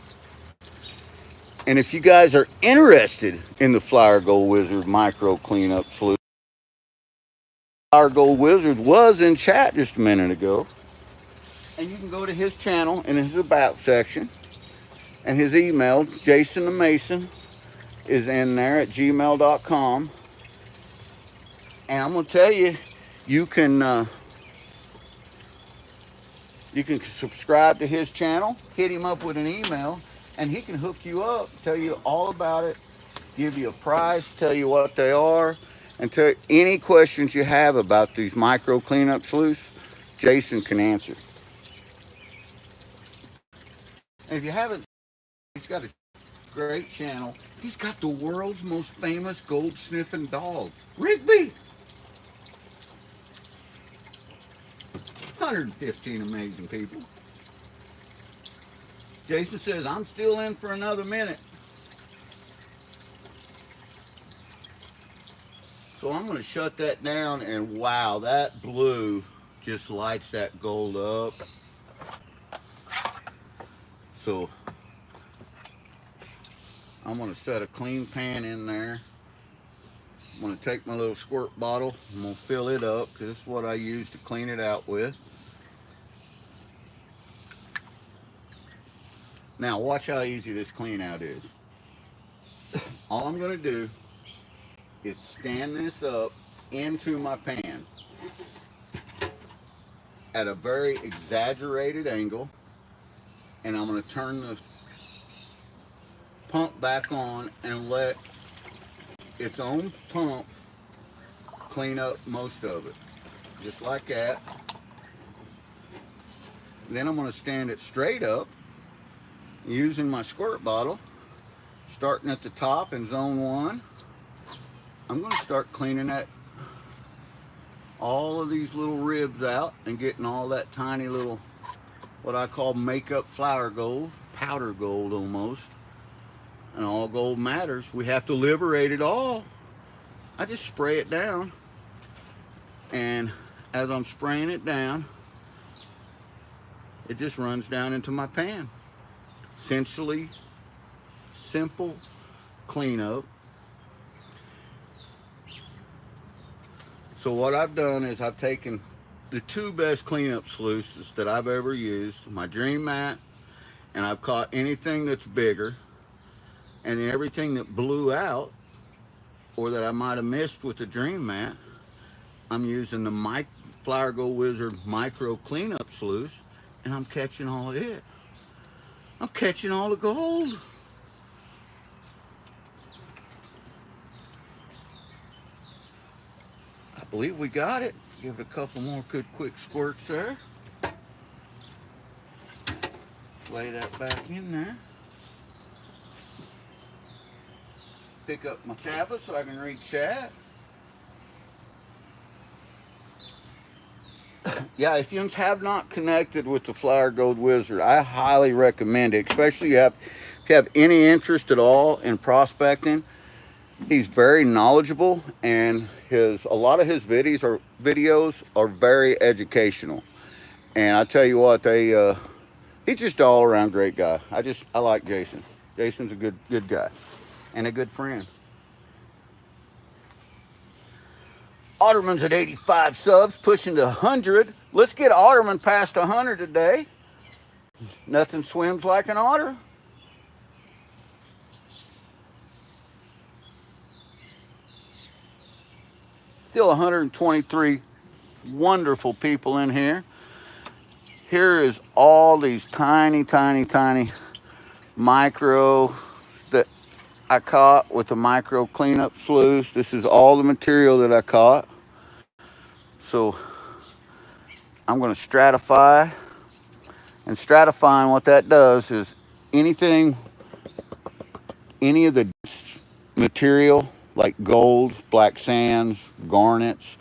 And if you guys are interested in the Flower Gold Wizard Micro Cleanup Sluice, Flower Gold Wizard was in chat just a minute ago, and you can go to his channel in his about section, and his email, Jason the Mason, is in there at gmail.com. And I'm gonna tell you, you can subscribe to his channel, hit him up with an email, and he can hook you up, tell you all about it, give you a price, tell you what they are, and tell any questions you have about these micro cleanup sluice, Jason can answer. And if you haven't, he's got a great channel. He's got the world's most famous gold sniffing dog, Rigby. 115 amazing people. Jason says, I'm still in for another minute. So I'm going to shut that down, and wow, that blue just lights that gold up. So I'm going to set a clean pan in there. I'm going to take my little squirt bottle. I'm going to fill it up because this is what I use to clean it out with. Now watch how easy this clean out is. All I'm going to do is stand this up into my pan at a very exaggerated angle, and I'm going to turn the pump back on and let its own pump clean up most of it, just like that. Then I'm going to stand it straight up using my squirt bottle, starting at the top in zone 1. I'm going to start cleaning that, all of these little ribs out, and getting all that tiny little, what I call makeup flour gold, powder gold almost. And all gold matters. We have to liberate it all. I just spray it down, and as I'm spraying it down, it just runs down into my pan. Essentially simple cleanup. So what I've done is I've taken the 2 best cleanup sluices that I've ever used, my Dream Mat, and I've caught anything that's bigger, and then everything that blew out or that I might have missed with the Dream Mat, I'm using the Flower Gold Wizard micro cleanup sluice, and I'm catching all of it. I'm catching all the gold. I believe we got it. Give it a couple more good quick squirts there. Lay that back in there. Pick up my tablet so I can read chat. Yeah, if you have not connected with the Flower Gold Wizard, I highly recommend it, especially if you have any interest at all in prospecting. He's very knowledgeable, and a lot of his videos are very educational. And I tell you what, he's just an all-around great guy. I like Jason. Jason's a good guy and a good friend. Otterman's at 85 subs, pushing to 100. Let's get Otterman past 100 today. Nothing swims like an otter. Still 123 wonderful people in here. Here is all these tiny, tiny, tiny micro that I caught with the micro cleanup sluice. This is all the material that I caught. So I'm going to stratify. And stratifying, what that does is any of the material like gold, black sands, garnets.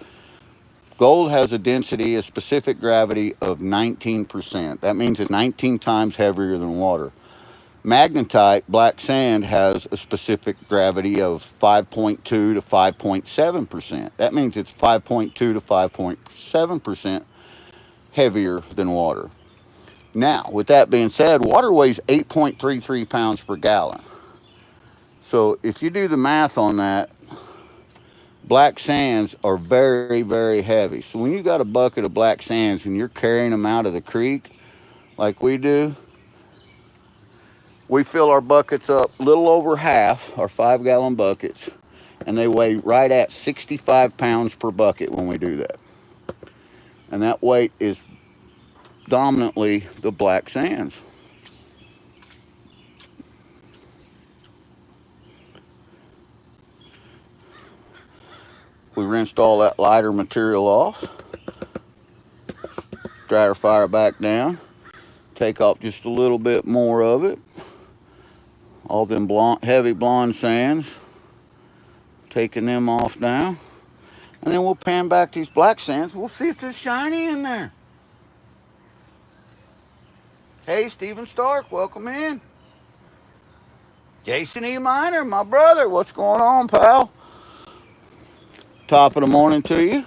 Gold has a density, a specific gravity of 19%. That means it's 19 times heavier than water. Magnetite, black sand, has a specific gravity of 5.2 to 5.7%. That means it's 5.2 to 5.7% heavier than water. Now, with that being said, water weighs 8.33 pounds per gallon. So if you do the math on that, black sands are very, very heavy. So when you got a bucket of black sands and you're carrying them out of the creek like we do, we fill our buckets up a little over half, our 5-gallon buckets, and they weigh right at 65 pounds per bucket when we do that. And that weight is dominantly the black sands. We rinsed all that lighter material off. Dryer fire back down. Take off just a little bit more of it. All them heavy blonde sands. Taking them off now. And then we'll pan back these black sands. We'll see if there's shiny in there. Hey, Stephen Stark, welcome in. Jason E. Miner, my brother, what's going on, pal? Top of the morning to you.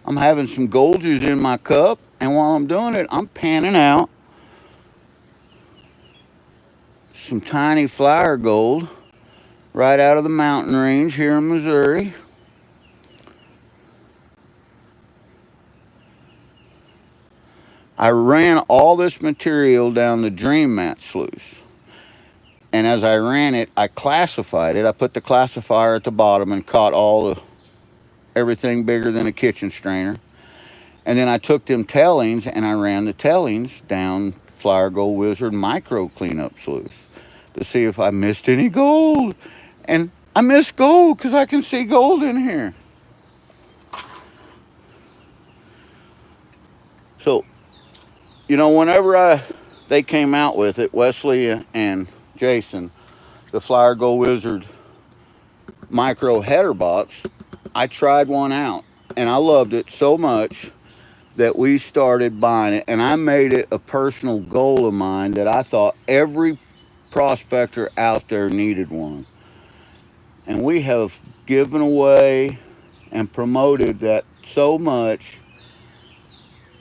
I'm having some gold juice in my cup, and while I'm doing it, I'm panning out some tiny flower gold right out of the mountain range here in Missouri. I ran all this material down the Dream Mat sluice. And as I ran it, I classified it. I put the classifier at the bottom and caught everything bigger than a kitchen strainer. And then I took them tailings and I ran the tailings down Flower Gold Wizard micro cleanup sluice to see if I missed any gold. And I missed gold because I can see gold in here. So, you know, whenever they came out with it, Wesley and Jason, the Flower Gold Wizard micro header box, I tried one out and I loved it so much that we started buying it, and I made it a personal goal of mine that I thought every prospector out there needed one. And we have given away and promoted that so much.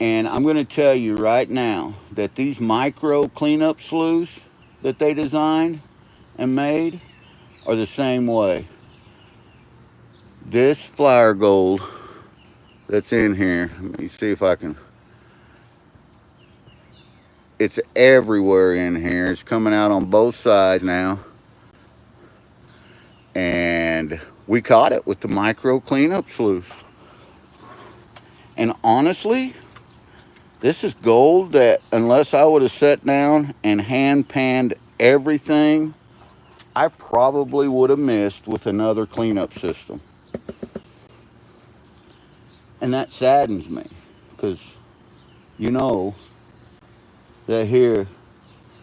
And I'm going to tell you right now that these micro cleanup sluice that they designed and made are the same way. This flower gold that's in here, let me see if I can, it's everywhere in here. It's coming out on both sides now. And we caught it with the micro cleanup sluice. And honestly, this is gold that unless I would have sat down and hand panned everything, I probably would have missed with another cleanup system. And that saddens me because you know that here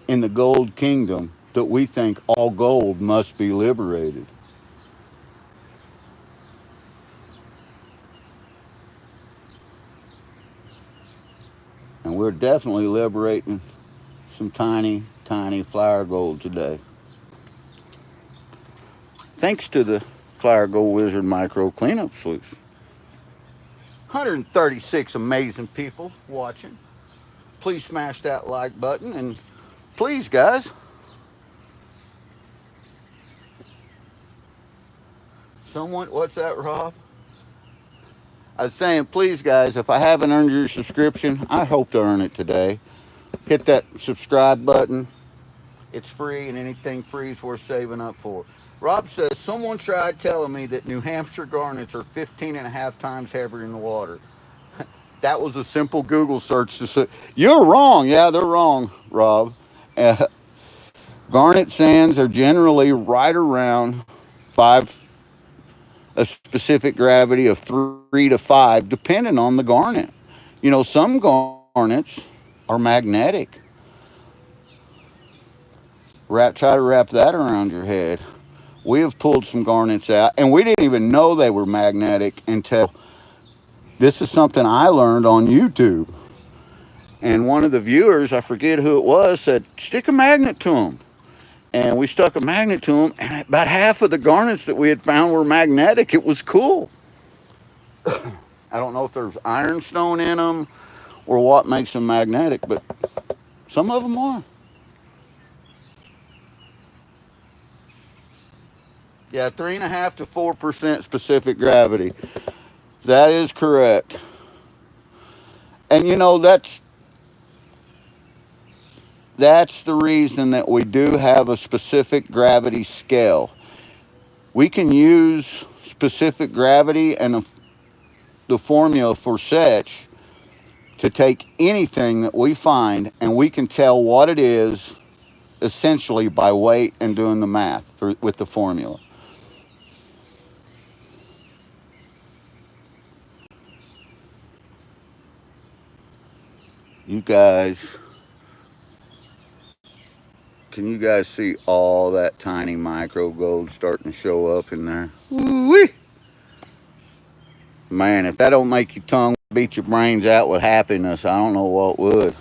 in the gold kingdom that we think all gold must be liberated. And we're definitely liberating some tiny, tiny flower gold today. Thanks to the Flower Gold Wizard micro cleanup sluice. 136 amazing people watching. Please smash that like button, and please, guys, what's that, Rob? I was saying, please, guys, if I haven't earned your subscription, I hope to earn it today. Hit that subscribe button. It's free, and anything free is worth saving up for. Rob says, someone tried telling me that New Hampshire garnets are 15.5 times heavier in the water. That was a simple Google search to say, you're wrong. Yeah, they're wrong, Rob. Garnet sands are generally right around a specific gravity of 3 to 5, depending on the garnet. You know, some garnets are magnetic. Try to wrap that around your head. We have pulled some garnets out, and we didn't even know they were magnetic until this is something I learned on YouTube. And one of the viewers, I forget who it was, said, stick a magnet to them. And we stuck a magnet to them, and about half of the garnets that we had found were magnetic. It was cool. I don't know if there's ironstone in them or what makes them magnetic, but some of them are. Yeah, 3.5 to 4% specific gravity. That is correct. And you know, that's the reason that we do have a specific gravity scale. We can use specific gravity and the formula for such to take anything that we find, and we can tell what it is essentially by weight and doing the math with the formula. You guys, can you guys see all that tiny micro gold starting to show up in there? Woo-wee! Man, if that don't make your tongue beat your brains out with happiness, I don't know what would.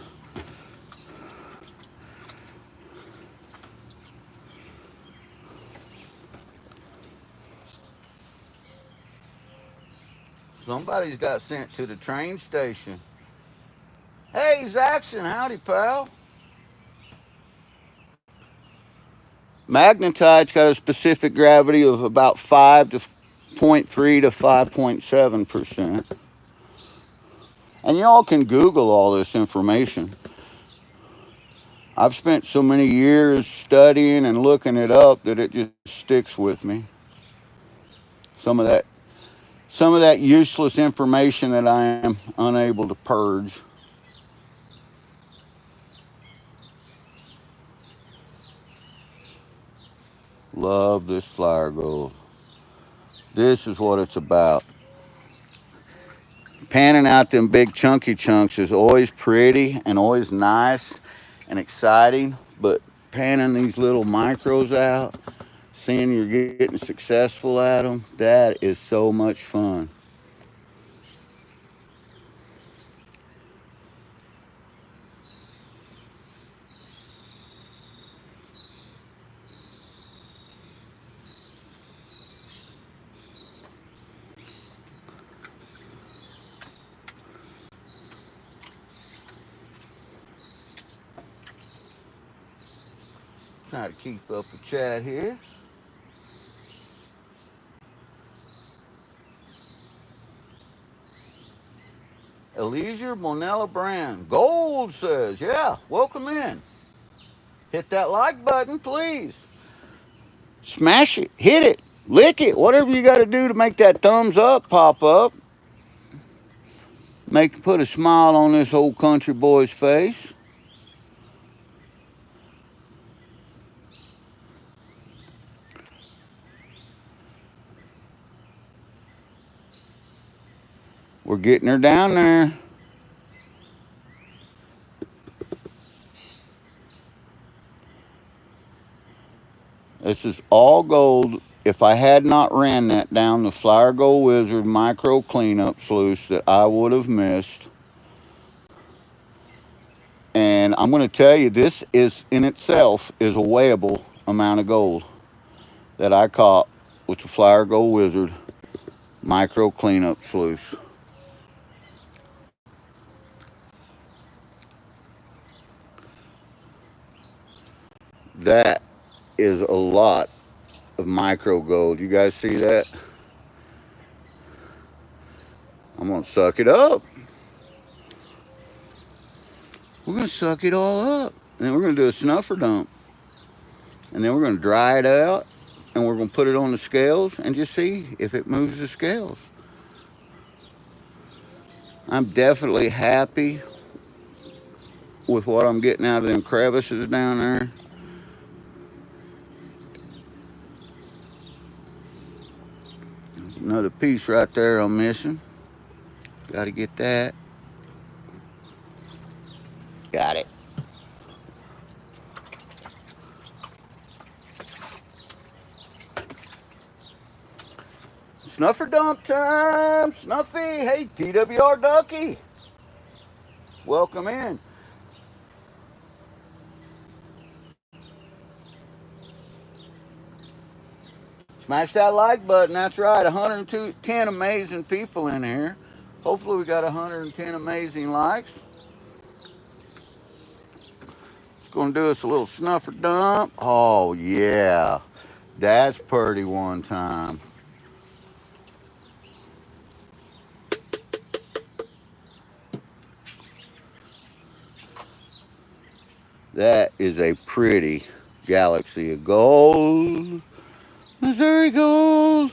Somebody's got sent to the train station. Hey, Zaxxon, howdy, pal. Magnetite's got a specific gravity of about 5.3 to 5.7%. And y'all can Google all this information. I've spent so many years studying and looking it up that it just sticks with me. Some of that useless information that I am unable to purge. Love this flower gold. This is what it's about. Panning out them big chunky chunks is always pretty and always nice and exciting, but panning these little micros out, seeing you're getting successful at them, that is so much fun. Try to keep up the chat here. Elysier Monella Brand. Gold says, yeah, welcome in. Hit that like button, please. Smash it, hit it, lick it, whatever you got to do to make that thumbs up pop up. Put a smile on this old country boy's face. We're getting her down there. This is all gold. If I had not ran that down the Flower Gold Wizard micro cleanup sluice that I would have missed. And I'm going to tell you, this is in itself is a weighable amount of gold that I caught with the Flower Gold Wizard micro cleanup sluice. That is a lot of micro gold. You guys see that? I'm going to suck it up. We're going to suck it all up. And then we're going to do a snuffer dump. And then we're going to dry it out. And we're going to put it on the scales and just see if it moves the scales. I'm definitely happy with what I'm getting out of them crevices down there. There's another piece right there I'm missing. Got to get that. Got it. Snuffer dump time. Snuffy. Hey, TWR Ducky. Welcome in. Smash that like button. That's right. 110 amazing people in here. Hopefully we got 110 amazing likes. It's going to do us a little snuffer dump. Oh, yeah. That's pretty one time. That is a pretty galaxy of gold. Missouri gold.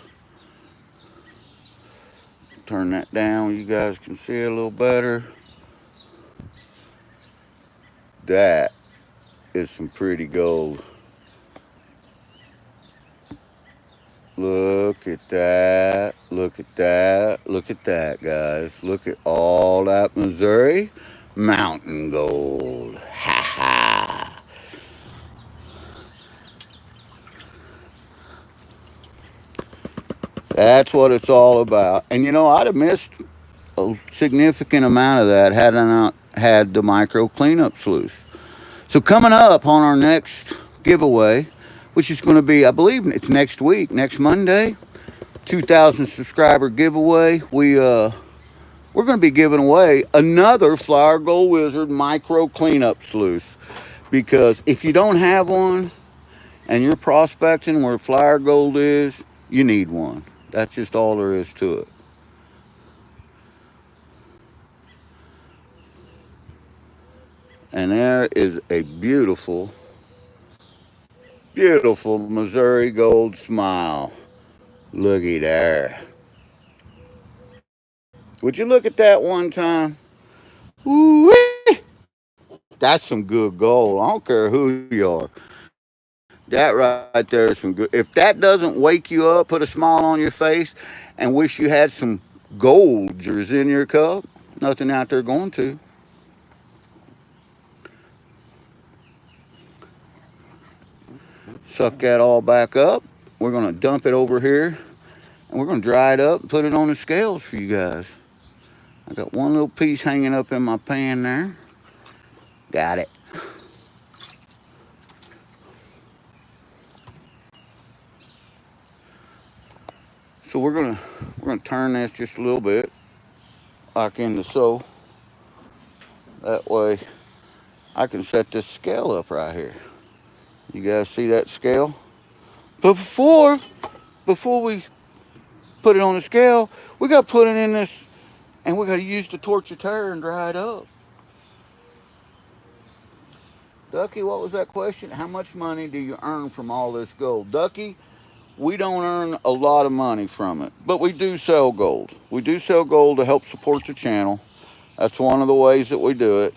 Turn that down, you guys can see it a little better. That is some pretty gold. Look at that. Look at that. Look at that, guys. Look at all that Missouri mountain gold. Ha ha. That's what it's all about. And you know, I'd have missed a significant amount of that had I not had the micro cleanup sluice. So coming up on our next giveaway, which is going to be, I believe it's next week, next Monday, 2,000 subscriber giveaway. We're going to be giving away another Flower Gold Wizard micro cleanup sluice, because if you don't have one and you're prospecting where flower gold is, you need one. That's just all there is to it. And there is a beautiful, beautiful Missouri gold smile. Looky there. Would you look at that one time? Ooh, that's some good gold. I don't care who you are. That right there is some good. If that doesn't wake you up, put a smile on your face, and wish you had some golders in your cup, nothing out there going to. Suck that all back up. We're going to dump it over here, and we're going to dry it up and put it on the scales for you guys. I got one little piece hanging up in my pan there. Got it. So we're gonna turn this just a little bit, like in the so. That way, I can set this scale up right here. You guys see that scale? But before we put it on the scale, we got to put it in this, and we got to use the torch-a-tear and dry it up. Ducky, what was that question? How much money do you earn from all this gold? Ducky, we don't earn a lot of money from it, but we do sell gold. We do sell gold to help support the channel. That's one of the ways that we do it.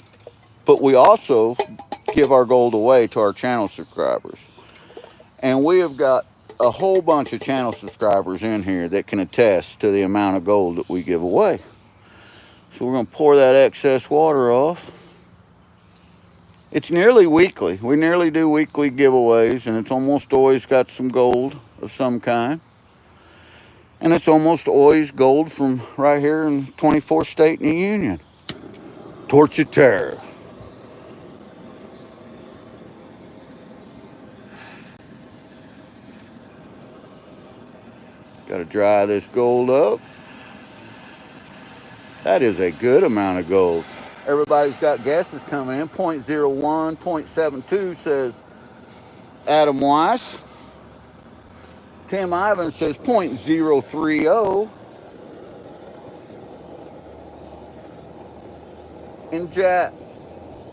But we also give our gold away to our channel subscribers. And we have got a whole bunch of channel subscribers in here that can attest to the amount of gold that we give away. So we're going to pour that excess water off. It's nearly weekly. We nearly do weekly giveaways, and it's almost always got some gold of some kind. And it's almost always gold from right here in 24th state in the Union. Torch-a-tear. Got to dry this gold up. That is a good amount of gold. Everybody's got guesses coming in. 0.01, 0.72 says Adam Weiss. Tim Ivins says 0.030.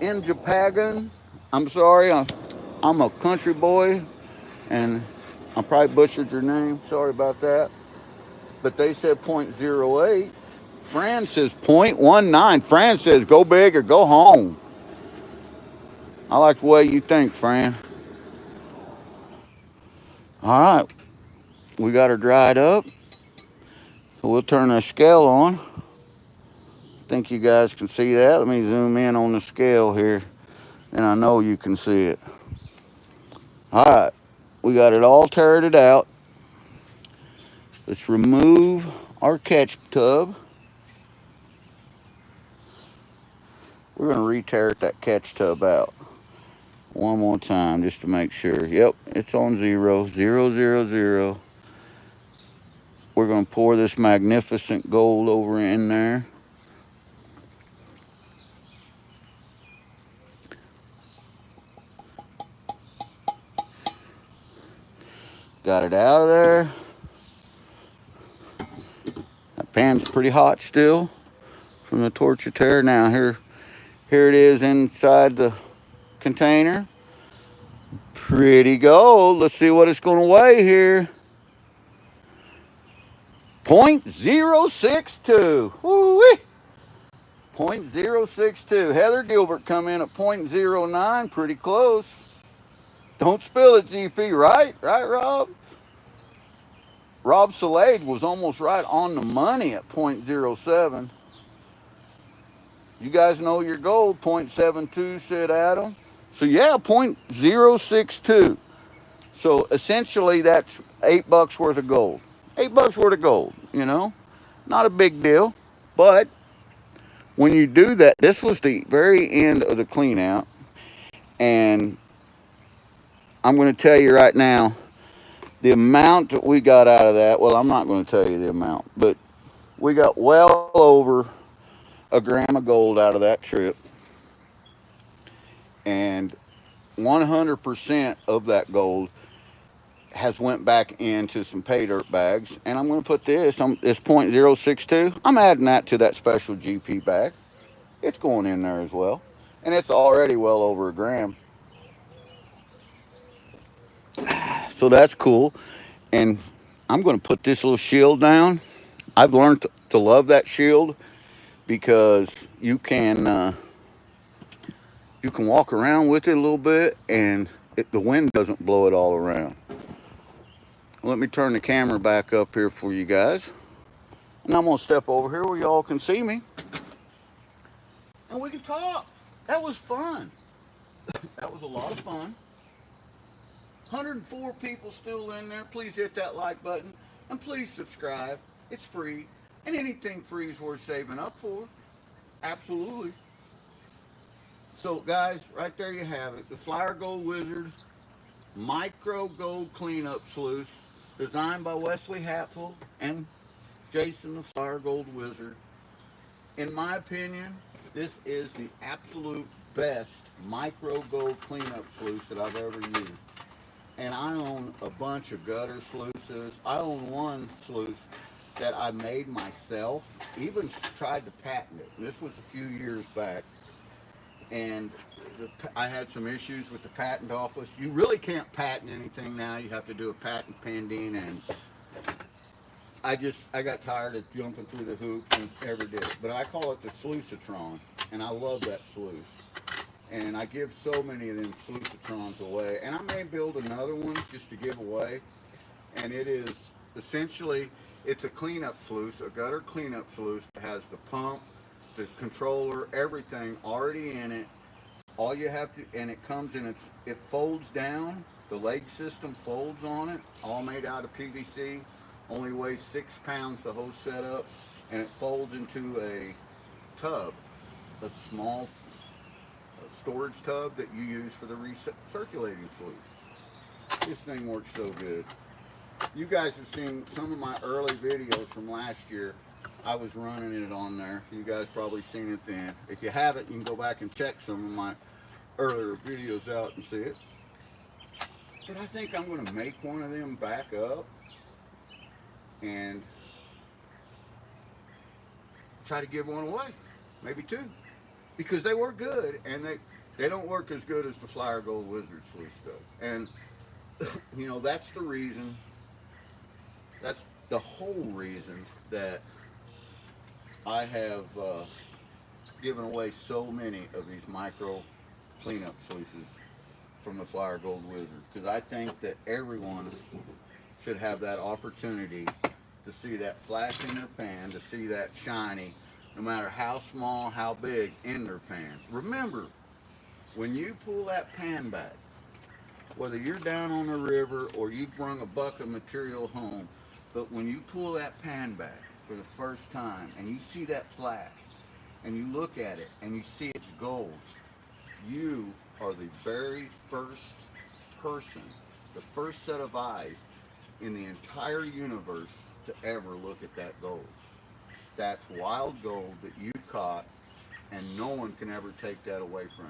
In Japan, I'm sorry, I'm a country boy, and I probably butchered your name. Sorry about that. But they said 0.08. Fran says 0.19. Fran says go big or go home. I like the way you think, Fran. All right. We got her dried up. So we'll turn the scale on. I think you guys can see that. Let me zoom in on the scale here, and I know you can see it. All right. We got it all turreted out. Let's remove our catch tub. We're going to re-tear that catch tub out one more time just to make sure. Yep, it's on 0, 0, 0, 0. We're going to pour this magnificent gold over in there. Got it out of there. That pan's pretty hot still from the torch-a-tear. Now here it is inside the container. Pretty gold. Let's see what it's going to weigh here. 0.062. Woo-wee. .062. Heather Gilbert come in at .09, pretty close. Don't spill it, GP, right? Right, Rob? Rob Salade was almost right on the money at .07. You guys know your gold, .72, said Adam. So yeah, .062. So essentially that's $8 worth of gold. $8 worth of gold, you know? Not a big deal. But when you do that, this was the very end of the clean out. And I'm going to tell you right now, the amount that we got out of that, well, I'm not going to tell you the amount, but we got well over a gram of gold out of that trip. And 100% of that gold has went back into some pay dirt bags. And I'm going to put this .062. I'm adding that to that special GP bag. It's going in there as well. And it's already well over a gram. So that's cool. And I'm going to put this little shield down. I've learned to love that shield because you can walk around with it a little bit and the wind doesn't blow it all around. Let me turn the camera back up here for you guys. And I'm going to step over here where y'all can see me. And we can talk. That was fun. That was a lot of fun. 104 people still in there. Please hit that like button. And please subscribe. It's free. And anything free is worth saving up for. Absolutely. So guys, right there you have it. The Flyer Gold Wizard Micro Gold Cleanup Sluice. Designed by Wesley Hatfield and Jason the Flyer Gold Wizard. In my opinion, this is the absolute best micro gold cleanup sluice that I've ever used. And I own a bunch of gutter sluices. I own one sluice that I made myself, even tried to patent it. And this was a few years back. And I had some issues with the patent office. You really can't patent anything now. You have to do a patent pending. And I got tired of jumping through the hoops and never did it. But I call it the Sluicitron. And I love that sluice. And I give so many of them Sluicitrons away. And I may build another one just to give away. And it is essentially, it's a cleanup sluice, a gutter cleanup sluice that has the pump, the controller, everything already in it. All you have to, and it comes in, it folds down. The leg system folds on it, all made out of PVC. Only weighs 6 pounds, the whole setup. And it folds into a tub, a small storage tub that you use for the recirculating sluice. This thing works so good. You guys have seen some of my early videos from last year. I was running it on there. You guys probably seen it then. If you haven't, you can go back and check some of my earlier videos out and see it. But I think I'm going to make one of them back up and try to give one away. Maybe two. Because they work good, and they don't work as good as the Flyer Gold Wizard sluice does. And, you know, that's the reason, that's the whole reason that I have given away so many of these micro cleanup sluices from the Flyer Gold Wizard. Because I think that everyone should have that opportunity to see that flash in their pan, to see that shiny, no matter how small, how big, in their pans. Remember, when you pull that pan back, whether you're down on the river or you bring a bucket of material home, but when you pull that pan back for the first time and you see that flash and you look at it and you see it's gold, you are the very first person, the first set of eyes in the entire universe to ever look at that gold. That's wild gold that you caught, and no one can ever take that away from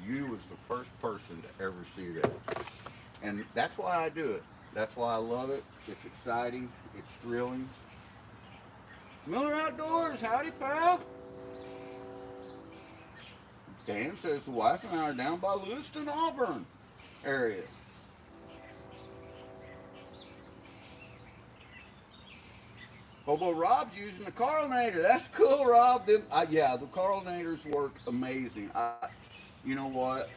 you. You was the first person to ever see that. And that's why I do it. That's why I love it. It's exciting. It's thrilling. Miller Outdoors, howdy, pal. Dan says the wife and I are down by Lewiston, Auburn area. Oh, well, Rob's using the Carlinator. That's cool, Rob. Yeah, the Carlinators work amazing. You know what?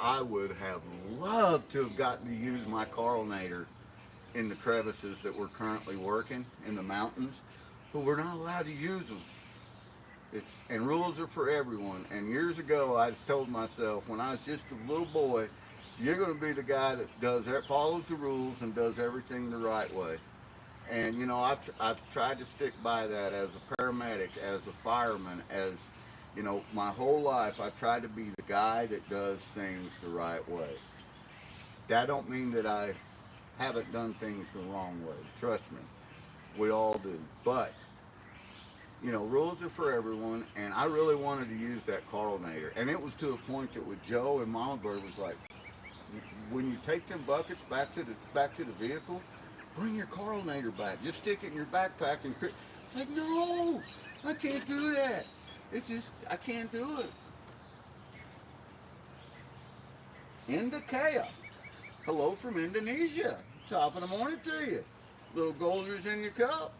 I would have loved to have gotten to use my Carlinator in the crevices that we're currently working in the mountains, but we're not allowed to use them. And rules are for everyone. And years ago, I told myself when I was just a little boy, you're going to be the guy that follows the rules and does everything the right way. And you know, I've tried to stick by that as a paramedic, as a fireman, as you know, my whole life I've tried to be the guy that does things the right way. That don't mean that I haven't done things the wrong way. Trust me, we all do. But you know, rules are for everyone, and I really wanted to use that Carlinator, and it was to a point that with Joe and Mama Bird was like, when you take them buckets back to the vehicle, bring your Carlinator back. Just stick it in your backpack and it's like, no, I can't do that. It's just I can't do it. Indicaya. Hello from Indonesia. Top of the morning to you. Little Golders in your cup.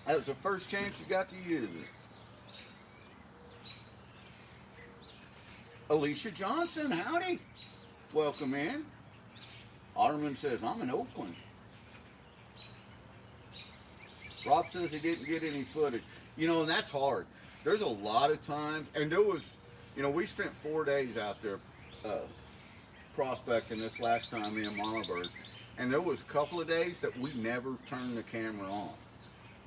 That was the first chance you got to use it. Alicia Johnson, howdy. Welcome in. Otterman says, I'm in Oakland. Rob says he didn't get any footage. You know, and that's hard. There's a lot of times, and there was, you know, we spent 4 days out there prospecting this last time, me and Mama Bird, and there was a couple of days that we never turned the camera on.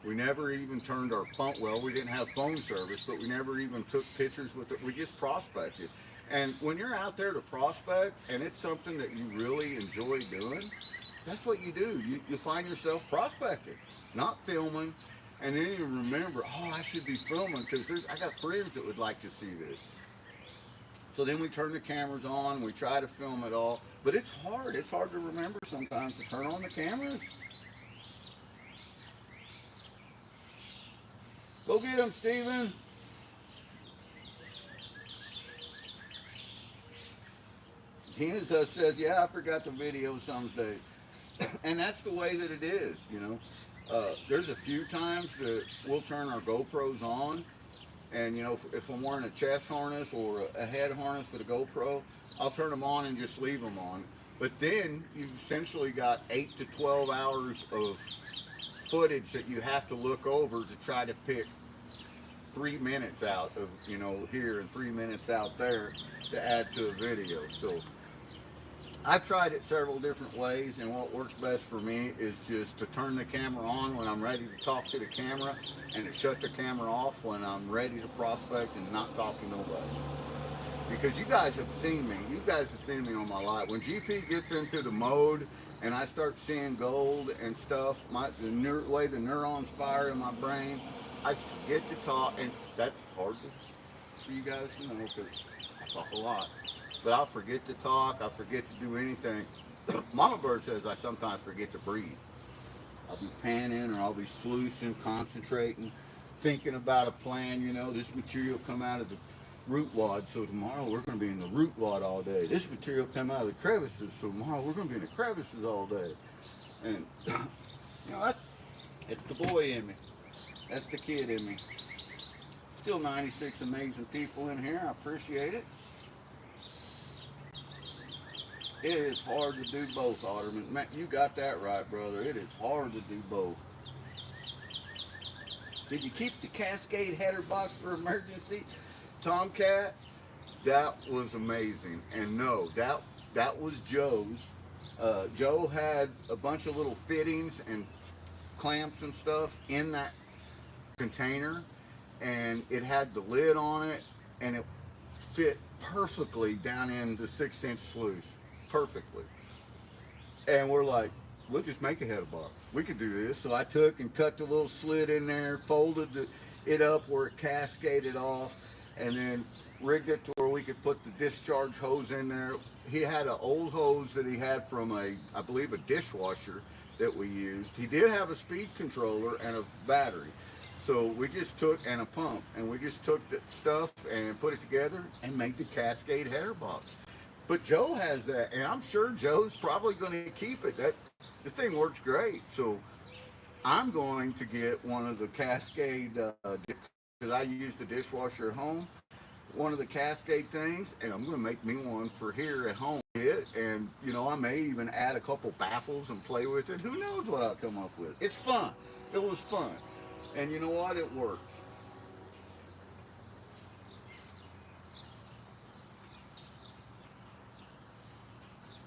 We never even turned our phone, well, we didn't have phone service, but we never even took pictures with it. We just prospected. And when you're out there to prospect and it's something that you really enjoy doing, that's what you do. You find yourself prospecting, not filming. And then you remember, oh, I should be filming because I got friends that would like to see this. So then we turn the cameras on, we try to film it all. But it's hard. It's hard to remember sometimes to turn on the cameras. Go get him, Steven. Tina says, yeah, I forgot the video some days. And that's the way that it is, you know. There's a few times that we'll turn our GoPros on. And, you know, if I'm wearing a chest harness or a head harness for the GoPro, I'll turn them on and just leave them on. But then you've essentially got 8 to 12 hours of footage that you have to look over to try to pick 3 minutes out of, you know, here and 3 minutes out there to add to a video. So I've tried it several different ways, and what works best for me is just to turn the camera on when I'm ready to talk to the camera and to shut the camera off when I'm ready to prospect and not talk to nobody. Because you guys have seen me. You guys have seen me on my live. When GP gets into the mode and I start seeing gold and stuff, the way the neurons fire in my brain, I forget to talk, and that's hard for you guys to know because I talk a lot. But I'll forget to talk, I'll forget to do anything. Mama Bird says I sometimes forget to breathe. I'll be panning or I'll be sluicing, concentrating, thinking about a plan, you know, this material come out of the root wad, so tomorrow we're going to be in the root wad all day. This material come out of the crevices, so tomorrow we're going to be in the crevices all day. And, you know, it's the boy in me. That's the kid in me. Still 96 amazing people in here. I appreciate it. It is hard to do both, Otterman. Matt, you got that right, brother. It is hard to do both. Did you keep the Cascade header box for emergency? Tomcat, that was amazing. And no, that was Joe's. Joe had a bunch of little fittings and clamps and stuff in that container, and it had the lid on it, and it fit perfectly down in the 6-inch sluice. Perfectly. And we're like, we'll just make a header box. We could do this. So I took and cut the little slit in there, folded it up where it cascaded off, and then rigged it to where we could put the discharge hose in there. He had an old hose that he had from I believe a dishwasher that we used. He did have a speed controller and a battery. So we just took, and a pump, and we just took the stuff and put it together and made the Cascade header box. But Joe has that, and I'm sure Joe's probably going to keep it. the thing works great. So I'm going to get one of the Cascade, because I use the dishwasher at home, one of the Cascade things, and I'm going to make me one for here at home. And, you know, I may even add a couple baffles and play with it. Who knows what I'll come up with. It's fun. It was fun. And you know what? It works.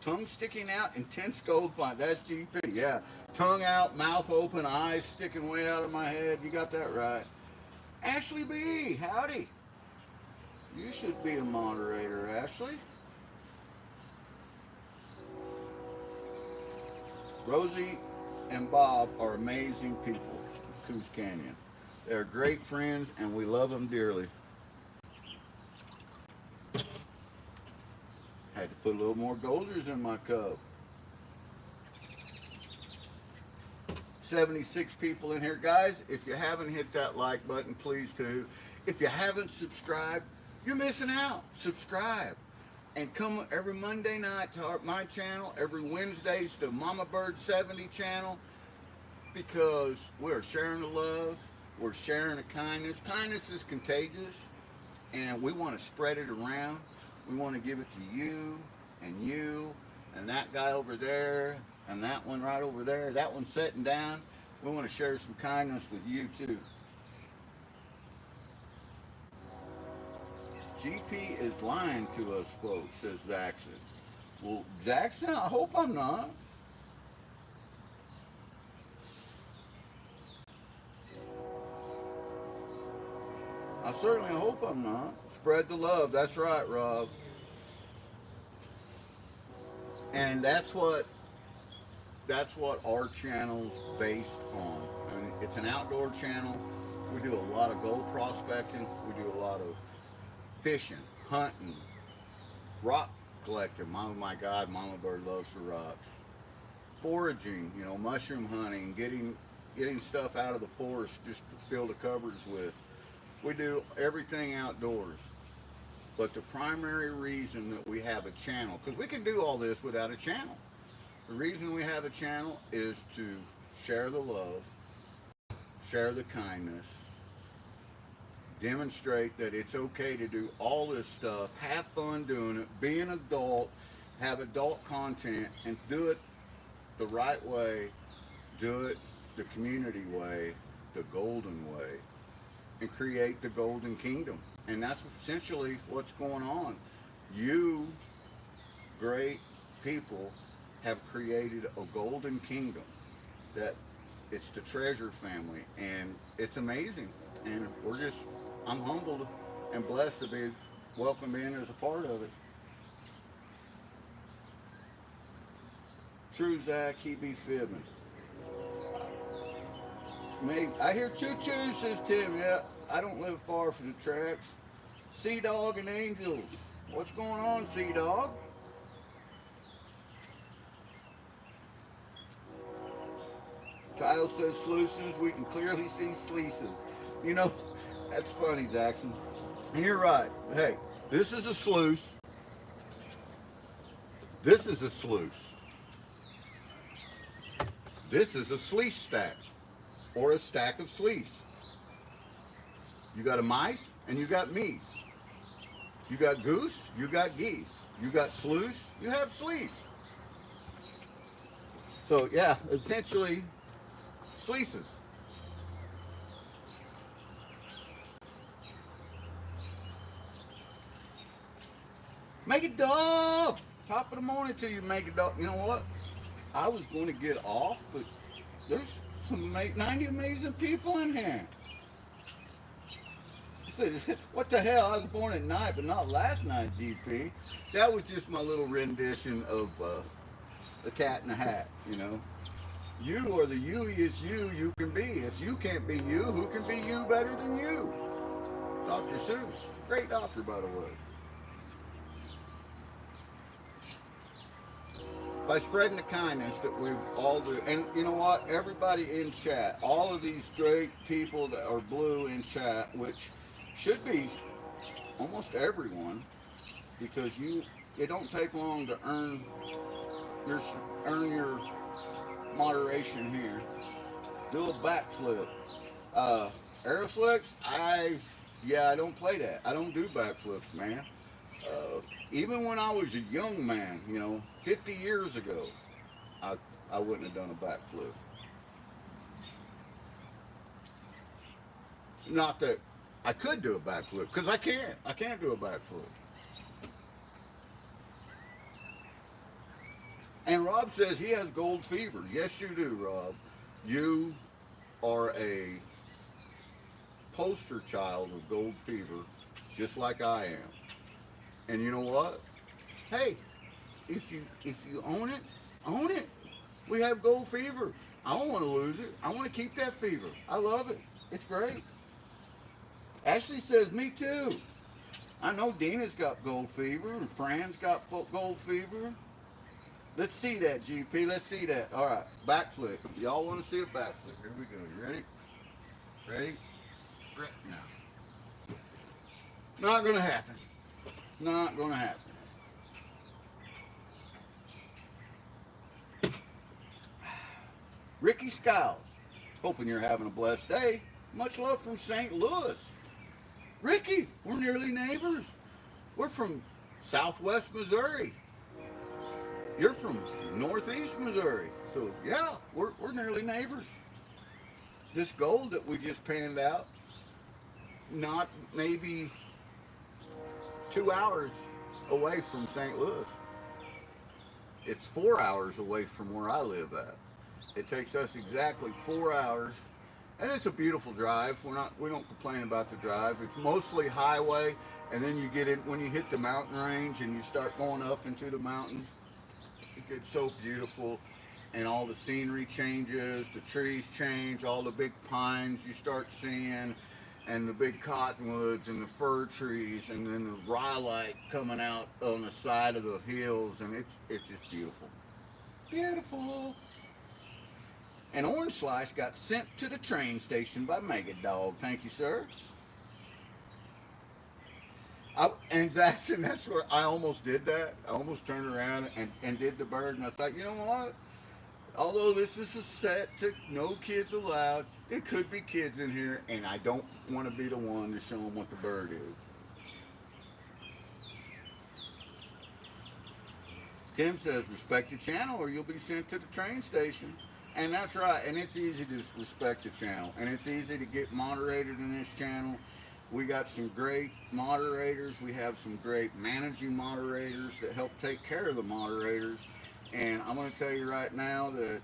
Tongue sticking out, intense gold fine. That's GP. Yeah. Tongue out, mouth open, eyes sticking way out of my head. You got that right. Ashley B. Howdy. You should be a moderator, Ashley. Rosie and Bob are amazing people. Coos Canyon. They're great friends, and we love them dearly. Had to put a little more Golders in my cup. 76 people in here. Guys, if you haven't hit that like button, please do. If you haven't subscribed, you're missing out. Subscribe. And come every Monday night to my channel, every Wednesdays to Mama Bird 70 channel, because we're sharing the love, we're sharing the kindness. Kindness is contagious, and we want to spread it around. We want to give it to you, and that guy over there, and that one right over there, that one sitting down. We want to share some kindness with you too. GP is lying to us folks, says Jackson. Well, Jackson, I hope I'm not. I certainly hope I'm not. Spread the love. That's right, Rob. And that's what our channel's based on. I mean, it's an outdoor channel. We do a lot of gold prospecting. We do a lot of fishing, hunting, rock collecting. Oh my God, Mama Bird loves the rocks. Foraging, you know, mushroom hunting, getting stuff out of the forest just to fill the cupboards with. We do everything outdoors. But the primary reason that we have a channel, because we can do all this without a channel. The reason we have a channel is to share the love, share the kindness, demonstrate that it's okay to do all this stuff, have fun doing it, be an adult, have adult content, and do it the right way, do it the community way, the golden way, and create the golden kingdom. And that's essentially what's going on. You, great people, have created a golden kingdom that it's the Treasure family, and it's amazing. And I'm humbled and blessed to be welcomed in as a part of it. True, Zach, he be fibbing. I hear choo-choo, says Tim. Yeah, I don't live far from the tracks. Sea Dog and Angels. What's going on, Sea Dog? Title says Sluices. We can clearly see Sluices. You know, that's funny, Jackson. And you're right. Hey, this is a sluice. This is a sluice. This is a sluice stack, or a stack of sluice. You got a mice and you got meese. You got goose, you got geese. You got sluice, you have sluice. So yeah, essentially sluices. Make it dog. Top of the morning to you, make it dog. You know what? I was going to get off, but there's some 90 amazing people in here. What the hell? I was born at night, but not last night, GP. That was just my little rendition of the Cat in the Hat, you know. You are the youiest you can be. If you can't be you, who can be you better than you? Dr. Seuss. Great doctor, by the way. By spreading the kindness that we all do. And you know what? Everybody in chat, all of these great people that are blue in chat, which should be almost everyone, because it don't take long to earn your moderation here. Do a backflip. Aeroslicks, I don't play that. I don't do backflips, man. Uh, Even when I was a young man, 50 years ago, I, I wouldn't have done a backflip. Not that I could do a backflip, because I can't. I can't do a backflip. And Rob says he has gold fever. Yes, you do, Rob. You are a poster child of gold fever, just like I am. And you know what? Hey, if you own it. We have gold fever. I don't want to lose it. I want to keep that fever. I love it. It's great. Ashley says, me too. I know Dina's got gold fever and Fran's got gold fever. Let's see that, GP. Let's see that. All right, backflip. Y'all want to see a backflip? Here we go. You ready? Ready? No. Not going to happen. Not going to happen. Ricky Skiles, hoping you're having a blessed day. Much love from St. Louis. Ricky, we're nearly neighbors. We're from Southwest Missouri. You're from Northeast Missouri. So yeah, we're nearly neighbors. This gold that we just panned out, not maybe 2 hours away from St. Louis. It's 4 hours away from where I live at. It takes us exactly 4 hours, and it's a beautiful drive. We don't complain about the drive. It's mostly highway, and then you get in when you hit the mountain range and you start going up into the mountains. It gets so beautiful, and all the scenery changes, the trees change, all the big pines you start seeing, and the big cottonwoods and the fir trees, and then the rhyolite coming out on the side of the hills, and it's just beautiful. Beautiful. And Orange Slice got sent to the train station by Mega Dog. Thank you, sir. And Jackson, that's where I almost did that. I almost turned around and did the bird. And I thought, you know what? Although this is a set to no kids allowed, it could be kids in here. And I don't want to be the one to show them what the bird is. Tim says, respect the channel or you'll be sent to the train station. And that's right, and it's easy to respect the channel, and it's easy to get moderated in this channel. We got some great moderators. We have some great managing moderators that help take care of the moderators. And I'm going to tell you right now that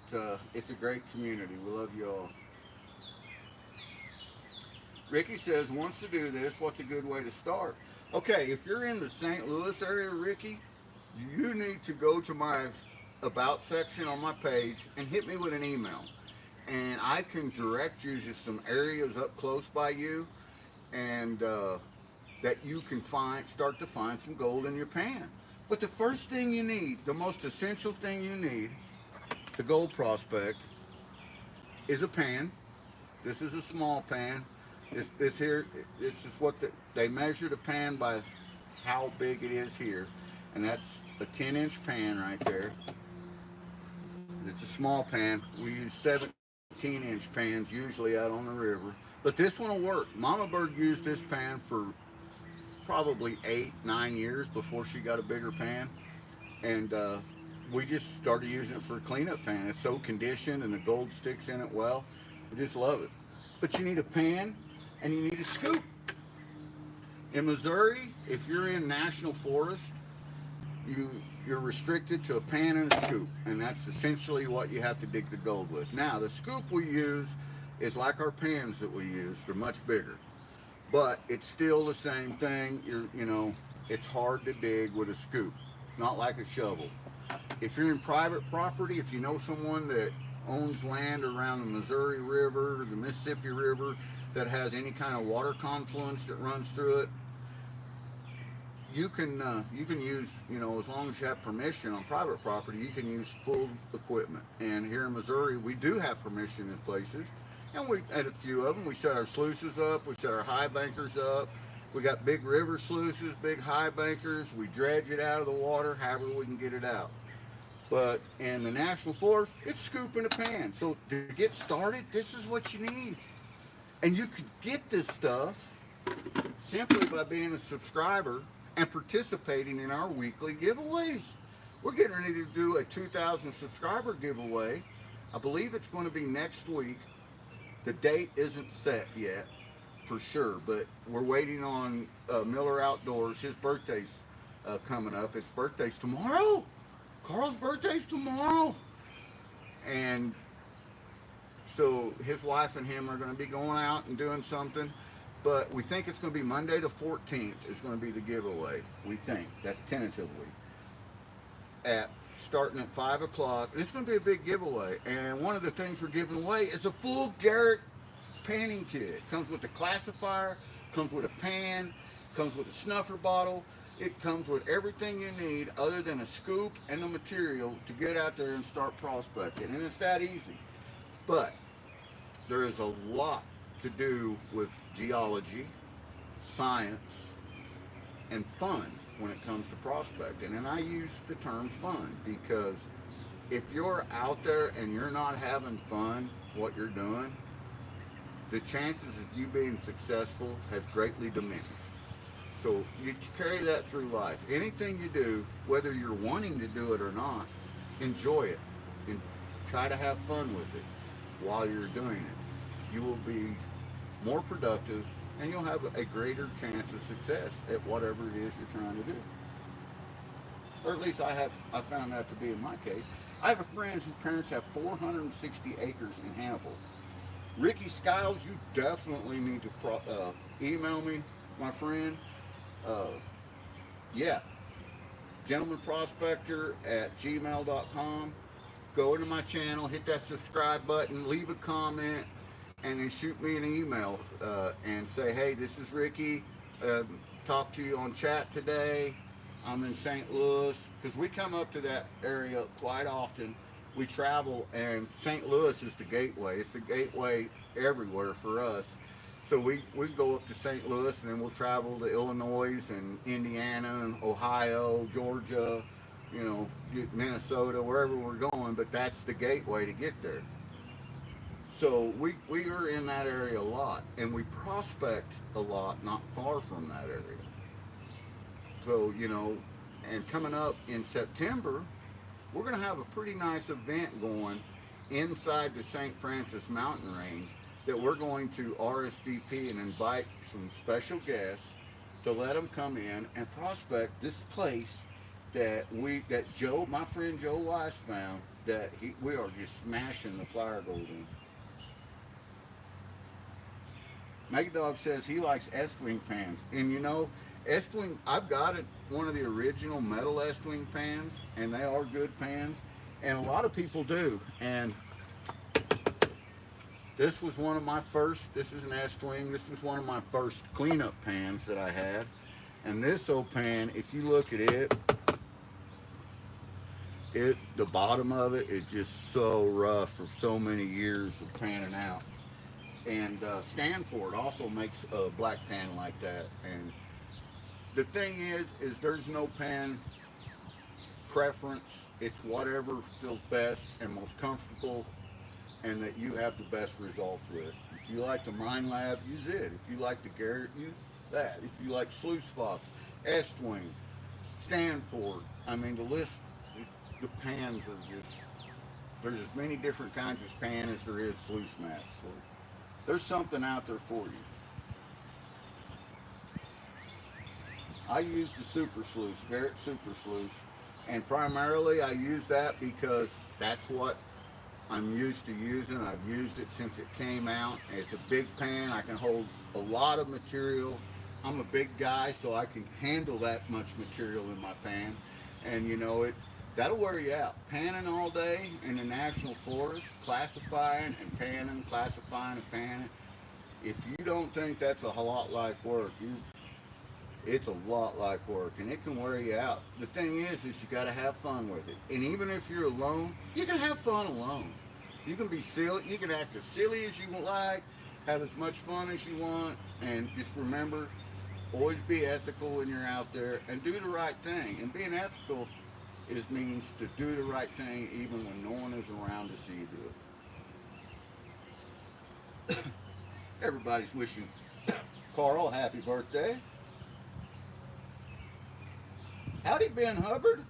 it's a great community. We love you all. Ricky says, wants to do this. What's a good way to start? Okay, if you're in the St. Louis area, Ricky, you need to go to my about section on my page and hit me with an email, and I can direct you to some areas up close by you, and that you can start to find some gold in your pan. But the first thing you need, the most essential thing you need to gold prospect is a pan. This is a small pan. This here, this is what they measure the pan by how big it is here, and that's a 10-inch pan right there. It's a small pan. We use 17-inch pans usually out on the river. But this one will work. Mama Bird used this pan for probably 8-9 years before she got a bigger pan. And we just started using it for a cleanup pan. It's so conditioned and the gold sticks in it well. We just love it. But you need a pan and you need a scoop. In Missouri, if you're in national forest, you're restricted to a pan and a scoop, and that's essentially what you have to dig the gold with. Now, the scoop we use is like our pans that we use. They're much bigger, but it's still the same thing. It's hard to dig with a scoop, not like a shovel. If you're in private property, if you know someone that owns land around the Missouri River, the Mississippi River, that has any kind of water confluence that runs through it, you can use, as long as you have permission on private property, you can use full equipment. And here in Missouri, we do have permission in places, and we at a few of them. We set our sluices up, we set our high bankers up. We got big river sluices, big high bankers. We dredge it out of the water, however we can get it out. But in the national forest, it's scoop in a pan. So to get started, this is what you need. And you could get this stuff simply by being a subscriber and participating in our weekly giveaways. We're getting ready to do a 2,000 subscriber giveaway. I believe it's going to be next week. The date isn't set yet for sure, but we're waiting on Miller Outdoors. His birthday's coming up. His birthday's tomorrow. Carl's birthday's tomorrow. And so his wife and him are going to be going out and doing something. But we think it's going to be Monday the 14th is going to be the giveaway. We think. That's tentatively. Starting at 5 o'clock. It's going to be a big giveaway. And one of the things we're giving away is a full Garrett panning kit. Comes with a classifier, comes with a pan, comes with a snuffer bottle. It comes with everything you need other than a scoop and the material to get out there and start prospecting. And it's that easy. But there is a lot to do with geology, science, and fun when it comes to prospecting. And I use the term fun because if you're out there and you're not having fun what you're doing, the chances of you being successful has greatly diminished. So you carry that through life. Anything you do, whether you're wanting to do it or not, enjoy it and try to have fun with it while you're doing it. You will be more productive and you'll have a greater chance of success at whatever it is you're trying to do. Or at least I found that to be in my case. I have a friend whose parents have 460 acres in Hannibal. Ricky Skiles, you definitely need to email me, my friend. Yeah, gentlemanprospector@gmail.com. Go into my channel, hit that subscribe button, leave a comment, and then shoot me an email and say, hey, this is Ricky. Talk to you on chat today. I'm in St. Louis, because we come up to that area quite often. We travel, and St. Louis is the gateway. It's the gateway everywhere for us. So we go up to St. Louis, and then we'll travel to Illinois and Indiana and Ohio, Georgia, you know, Minnesota, wherever we're going. But that's the gateway to get there. So we are in that area a lot, and we prospect a lot not far from that area. So, you know, and coming up in September, we're going to have a pretty nice event going inside the St. Francis mountain range that we're going to RSVP and invite some special guests to let them come in and prospect this place that Joe, my friend Joe Weiss, found that we are just smashing the flower gold in. Megadog says he likes S-wing pans, and you know, S-wing, I've got one of the original metal S-wing pans, and they are good pans, and a lot of people do. And this was one of my first, this is an S-wing, this was one of my first cleanup pans that I had. And this old pan, if you look at it, the bottom of it is just so rough from so many years of panning out. And Stanford also makes a black pan like that. And the thing is there's no pan preference. It's whatever feels best and most comfortable, and that you have the best results with. If you like the Mind Lab, use it. If you like the Garrett, use that. If you like Sluice Fox, S-Wing, Stanford, I mean, the list, the pans are just, there's as many different kinds of pan as there is sluice mats. So there's something out there for you. I use the Super Sluice, Garrett Super Sluice, and primarily I use that because that's what I'm used to using. I've used it since it came out. It's a big pan. I can hold a lot of material. I'm a big guy, so I can handle that much material in my pan. And you know, that'll wear you out. Panning all day in the national forest, classifying and panning, classifying and panning. If you don't think that's a lot like work, it's a lot like work, and it can wear you out. The thing is you got to have fun with it. And even if you're alone, you can have fun alone. You can be silly. You can act as silly as you like, have as much fun as you want, and just remember, always be ethical when you're out there and do the right thing. And being ethical is means to do the right thing even when no one is around to see you do it. Everybody's wishing Carl a happy birthday. Howdy, Ben Hubbard.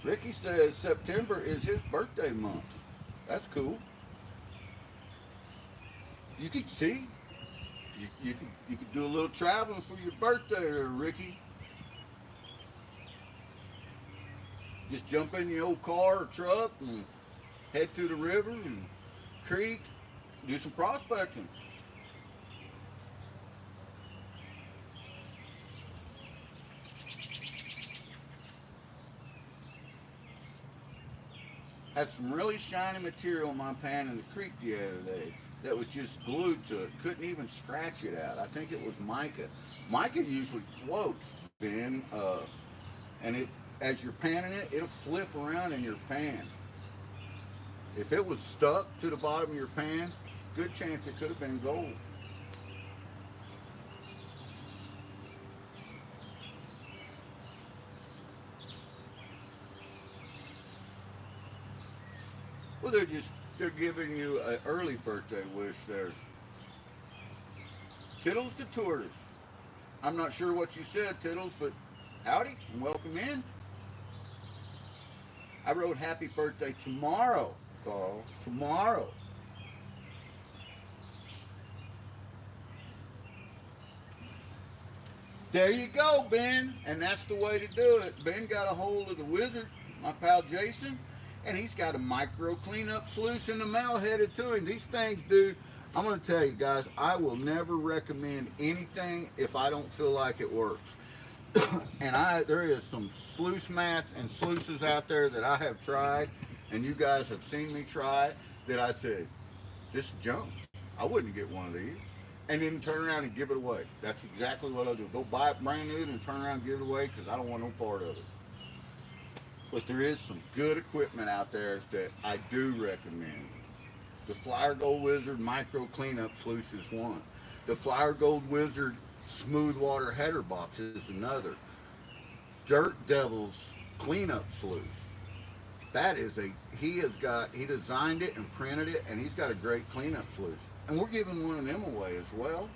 Ricky says September is his birthday month. That's cool. You could see, you could do a little traveling for your birthday there, Ricky. Just jump in your old car or truck and head to the river and creek, do some prospecting. Had some really shiny material in my pan in the creek the other day that was just glued to it. Couldn't even scratch it out. I think it was mica. Mica usually floats, Ben, and it, as you're panning it, it'll flip around in your pan. If it was stuck to the bottom of your pan, good chance it could have been gold. Well, they're giving you an early birthday wish there. Tittles the tourist. I'm not sure what you said, Tittles, but howdy and welcome in. I wrote happy birthday tomorrow, Carl. Tomorrow. There you go, Ben. And that's the way to do it. Ben got a hold of the wizard, my pal Jason, and he's got a micro cleanup sluice in the mail headed to him. These things, dude, I'm going to tell you guys, I will never recommend anything if I don't feel like it works. And there is some sluice mats and sluices out there that I have tried, and you guys have seen me try, that I said, this is junk. I wouldn't get one of these. And then turn around and give it away. That's exactly what I do. Go buy it brand new and turn around and give it away because I don't want no part of it. But there is some good equipment out there that I do recommend. The Flyer Gold Wizard Micro Cleanup Sluice is one. The Flyer Gold Wizard Smooth Water Header Box is another. Dirt Devils Cleanup Sluice. That is he designed it and printed it, and he's got a great cleanup sluice. And we're giving one of them away as well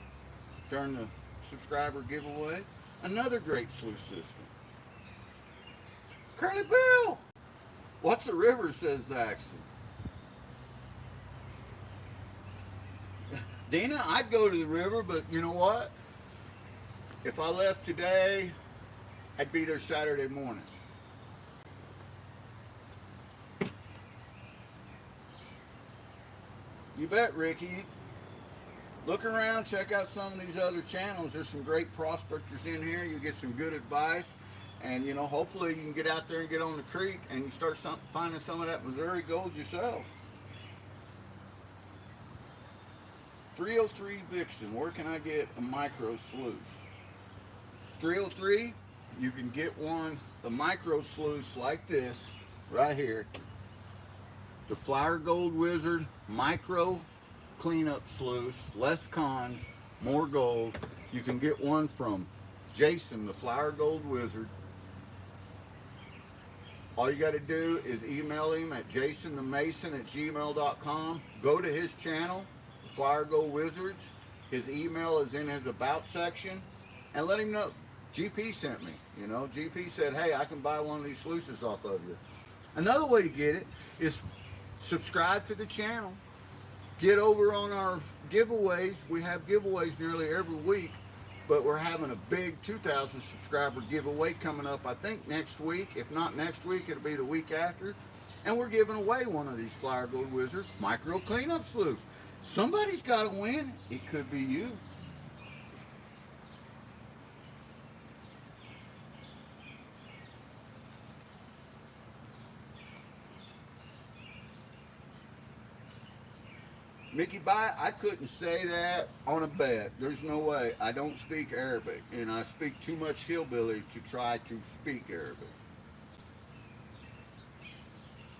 during the subscriber giveaway. Another great sluice system. Curly Bill! What's the river, says Zaxton. Dina, I'd go to the river, but you know what? If I left today, I'd be there Saturday morning. You bet, Ricky. Look around, check out some of these other channels. There's some great prospectors in here. You get some good advice. And, you know, hopefully you can get out there and get on the creek and you start finding some of that Missouri gold yourself. 303 Vixen, where can I get a micro sluice? 303, you can get one, the micro sluice like this, right here. The Flyer Gold Wizard Micro Cleanup Sluice, less cons, more gold. You can get one from Jason, the Flyer Gold Wizard. All you got to do is email him at jasonthemason@gmail.com. Go to his channel, Flyer Gold Wizards. His email is in his about section, and let him know GP sent me. You know, GP said, hey, I can buy one of these sluices off of you. Another way to get it is subscribe to the channel. Get over on our giveaways. We have giveaways nearly every week, but we're having a big 2,000 subscriber giveaway coming up, I think, next week. If not next week, it'll be the week after. And we're giving away one of these Flyer Gold Wizard Micro Cleanup Sluice. Somebody's got to win. It could be you. Mickey Bye, I couldn't say that on a bet. There's no way. I don't speak Arabic, and I speak too much hillbilly to try to speak Arabic.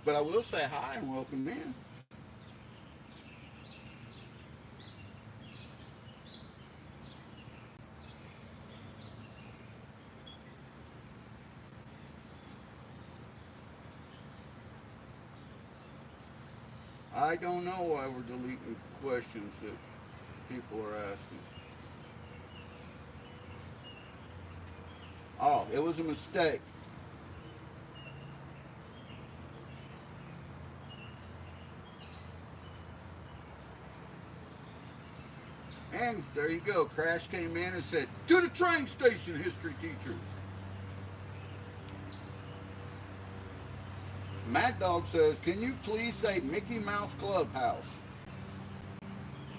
But I will say hi and welcome in. I don't know why we're deleting questions that people are asking. Oh, it was a mistake. And there you go. Crash came in and said, "To the train station, history teacher." Mad Dog says, "Can you please say Mickey Mouse Clubhouse?"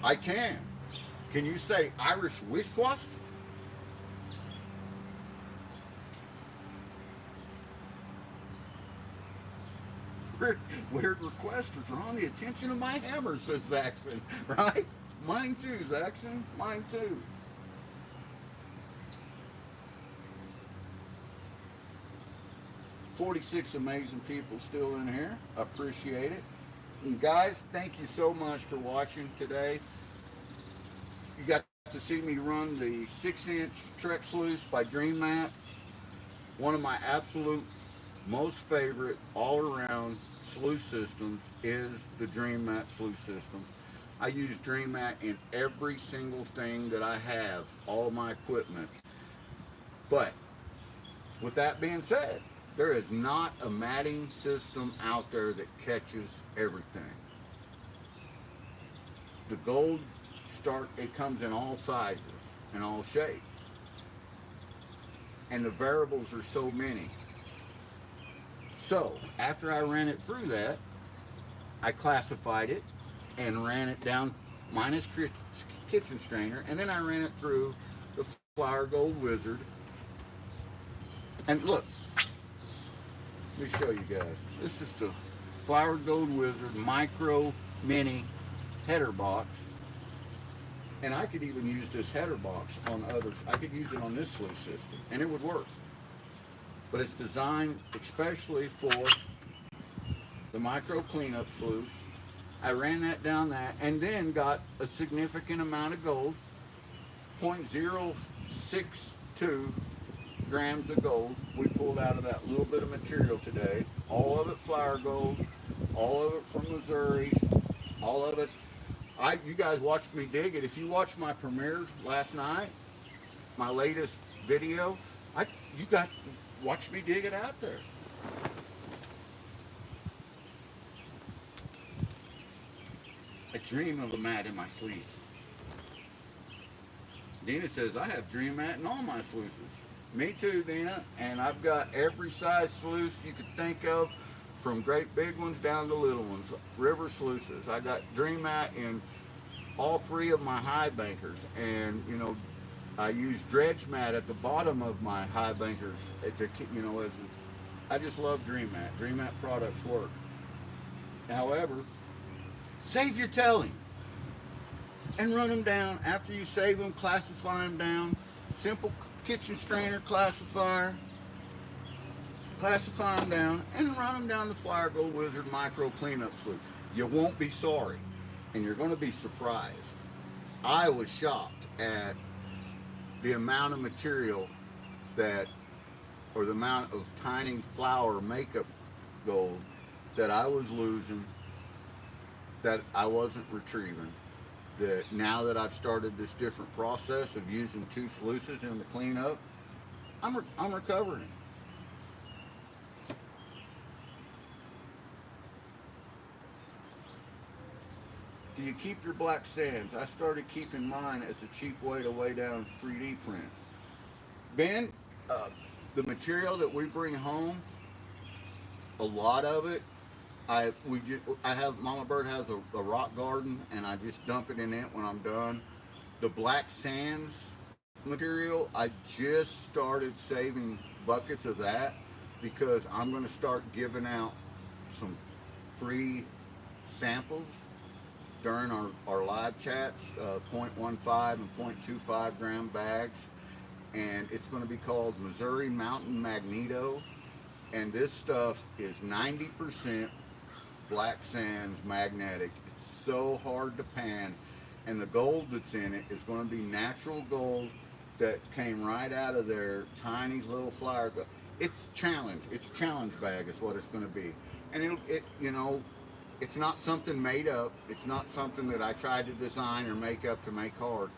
I can. Can you say Irish Wish Wash? Weird request for drawing the attention of my hammer, says Zaxxon. Right? Mine too, Zaxxon. Mine too. 46 amazing people still in here. I appreciate it. And guys, thank you so much for watching today. You got to see me run the 6-inch Trek Sluice by Dream Mat. One of my absolute most favorite all-around sluice systems is the Dream Mat sluice system. I use Dream Mat in every single thing that I have, all of my equipment. But with that being said, there is not a matting system out there that catches everything. The gold it comes in all sizes and all shapes. And the variables are so many. So after I ran it through that, I classified it and ran it down minus kitchen strainer, and then I ran it through the Flower Gold Wizard. And look, let me show you guys. This is the Flower Gold Wizard Micro Mini header box. And I could even use this header box on others. I could use it on this sluice system, and it would work. But it's designed especially for the micro cleanup sluice. I ran that down that, and then got a significant amount of gold, 0.062 grams of gold we pulled out of that little bit of material today. All of it flower gold, all of it from Missouri, all of it. You guys watched me dig it. If you watched my premiere last night, my latest video, you guys watched me dig it out there. I dream of a mat in my sluice. Dina says, I have Dream Mat in all my sluices. Me too, Dina. And I've got every size sluice you could think of, from great big ones down to little ones. River sluices. I got Dream Mat in all 3 of my high bankers. And, you know, I use dredge mat at the bottom of my high bankers. I just love Dream Mat. Dream Mat products work. However, save your telling and run them down. After you save them, classify them down. Simple kitchen strainer classifier. Classify them down and run them down the Flower Gold Wizard Micro Cleanup Sluice. You won't be sorry, and you're going to be surprised. I was shocked at the amount of material or the amount of tiny flower makeup gold that I was losing, that I wasn't retrieving. That now that I've started this different process of using 2 sluices in the cleanup, I'm recovering. Do you keep your black sands? I started keeping mine as a cheap way to weigh down 3D prints. Ben, the material that we bring home, a lot of it, Mama Bird has a rock garden, and I just dump it in it when I'm done. The black sands material, I just started saving buckets of that because I'm going to start giving out some free samples during our live chats, 0.15 and 0.25 gram bags. And it's going to be called Missouri Mountain Magneto. And this stuff is 90% black sands magnetic. It's so hard to pan, and the gold that's in it is going to be natural gold that came right out of their tiny little flower gold. It's a challenge bag is what it's going to be. And It's not something made up. It's not something that I tried to design or make up to make hard.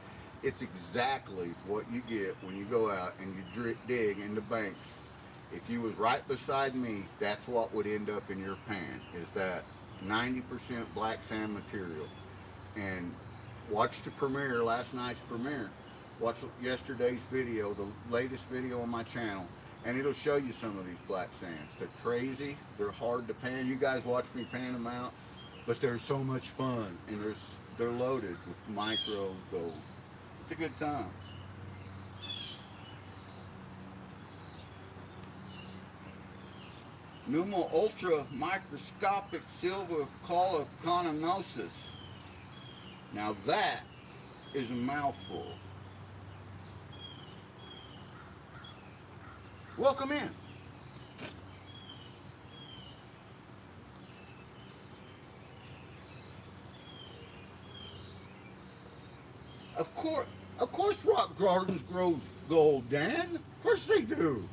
It's exactly what you get when you go out and you dig into banks. If you was right beside me, that's what would end up in your pan, is that 90% black sand material. And watch the premiere, last night's premiere. Watch yesterday's video, the latest video on my channel, and it'll show you some of these black sands. They're crazy, they're hard to pan. You guys watch me pan them out, but they're so much fun, and they're loaded with micro gold. It's a good time. Pneumo ultra microscopic silver columnosis. Now that is a mouthful. Welcome in. Of course rock gardens grow gold, Dan. Of course they do.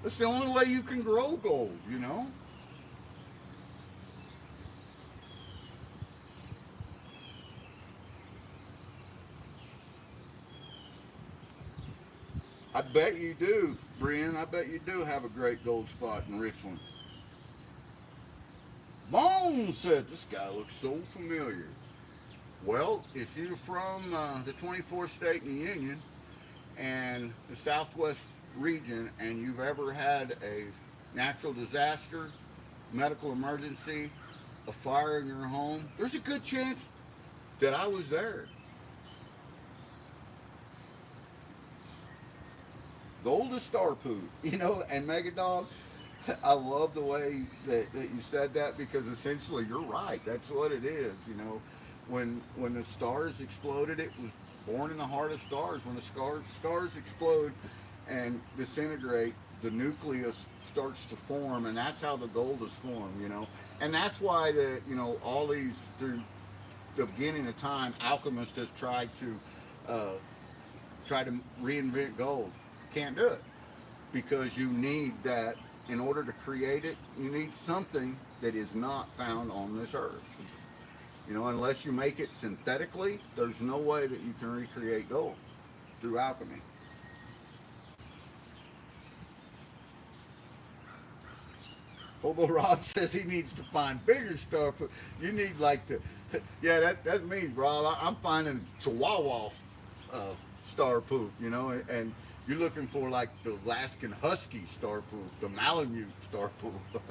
That's the only way you can grow gold, you know? I bet you do, Brian. I bet you do have a great gold spot in Richland. Bones said, this guy looks so familiar. Well, if you're from the 24th state in the Union and the Southwest region, and you've ever had a natural disaster, medical emergency, a fire in your home, there's a good chance that I was there. Gold is star poop, you know, and Megadog, I love the way that you said that, because essentially you're right. That's what it is, you know. When the stars exploded, it was born in the heart of stars. When the stars explode and disintegrate, the nucleus starts to form, and that's how the gold is formed, you know. And that's why all these, through the beginning of time, alchemists has tried to reinvent gold. Can't do it, because you need that. In order to create it, you need something that is not found on this earth. You know, unless you make it synthetically, there's no way that you can recreate gold through alchemy. Hobo Rob says he needs to find bigger stuff. You need like the, yeah, that's me, Rob. I'm finding Chihuahua star poop, you know, and you're looking for like the Alaskan Husky star poop, the Malamute star poop.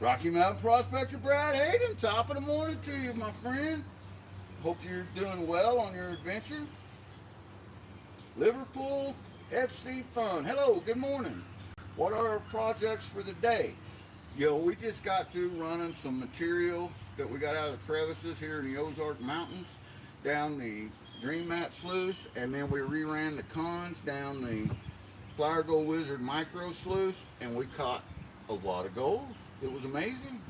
Rocky Mountain Prospector Brad Hayden, top of the morning to you, my friend. Hope you're doing well on your adventure. Liverpool FC Fun. Hello, good morning. What are our projects for the day? You know, we just got to running some material that we got out of the crevices here in the Ozark Mountains down the Green Mat Sluice, and then we reran the cons down the Flower Gold Wizard Micro Sluice, and we caught a lot of gold. It was amazing.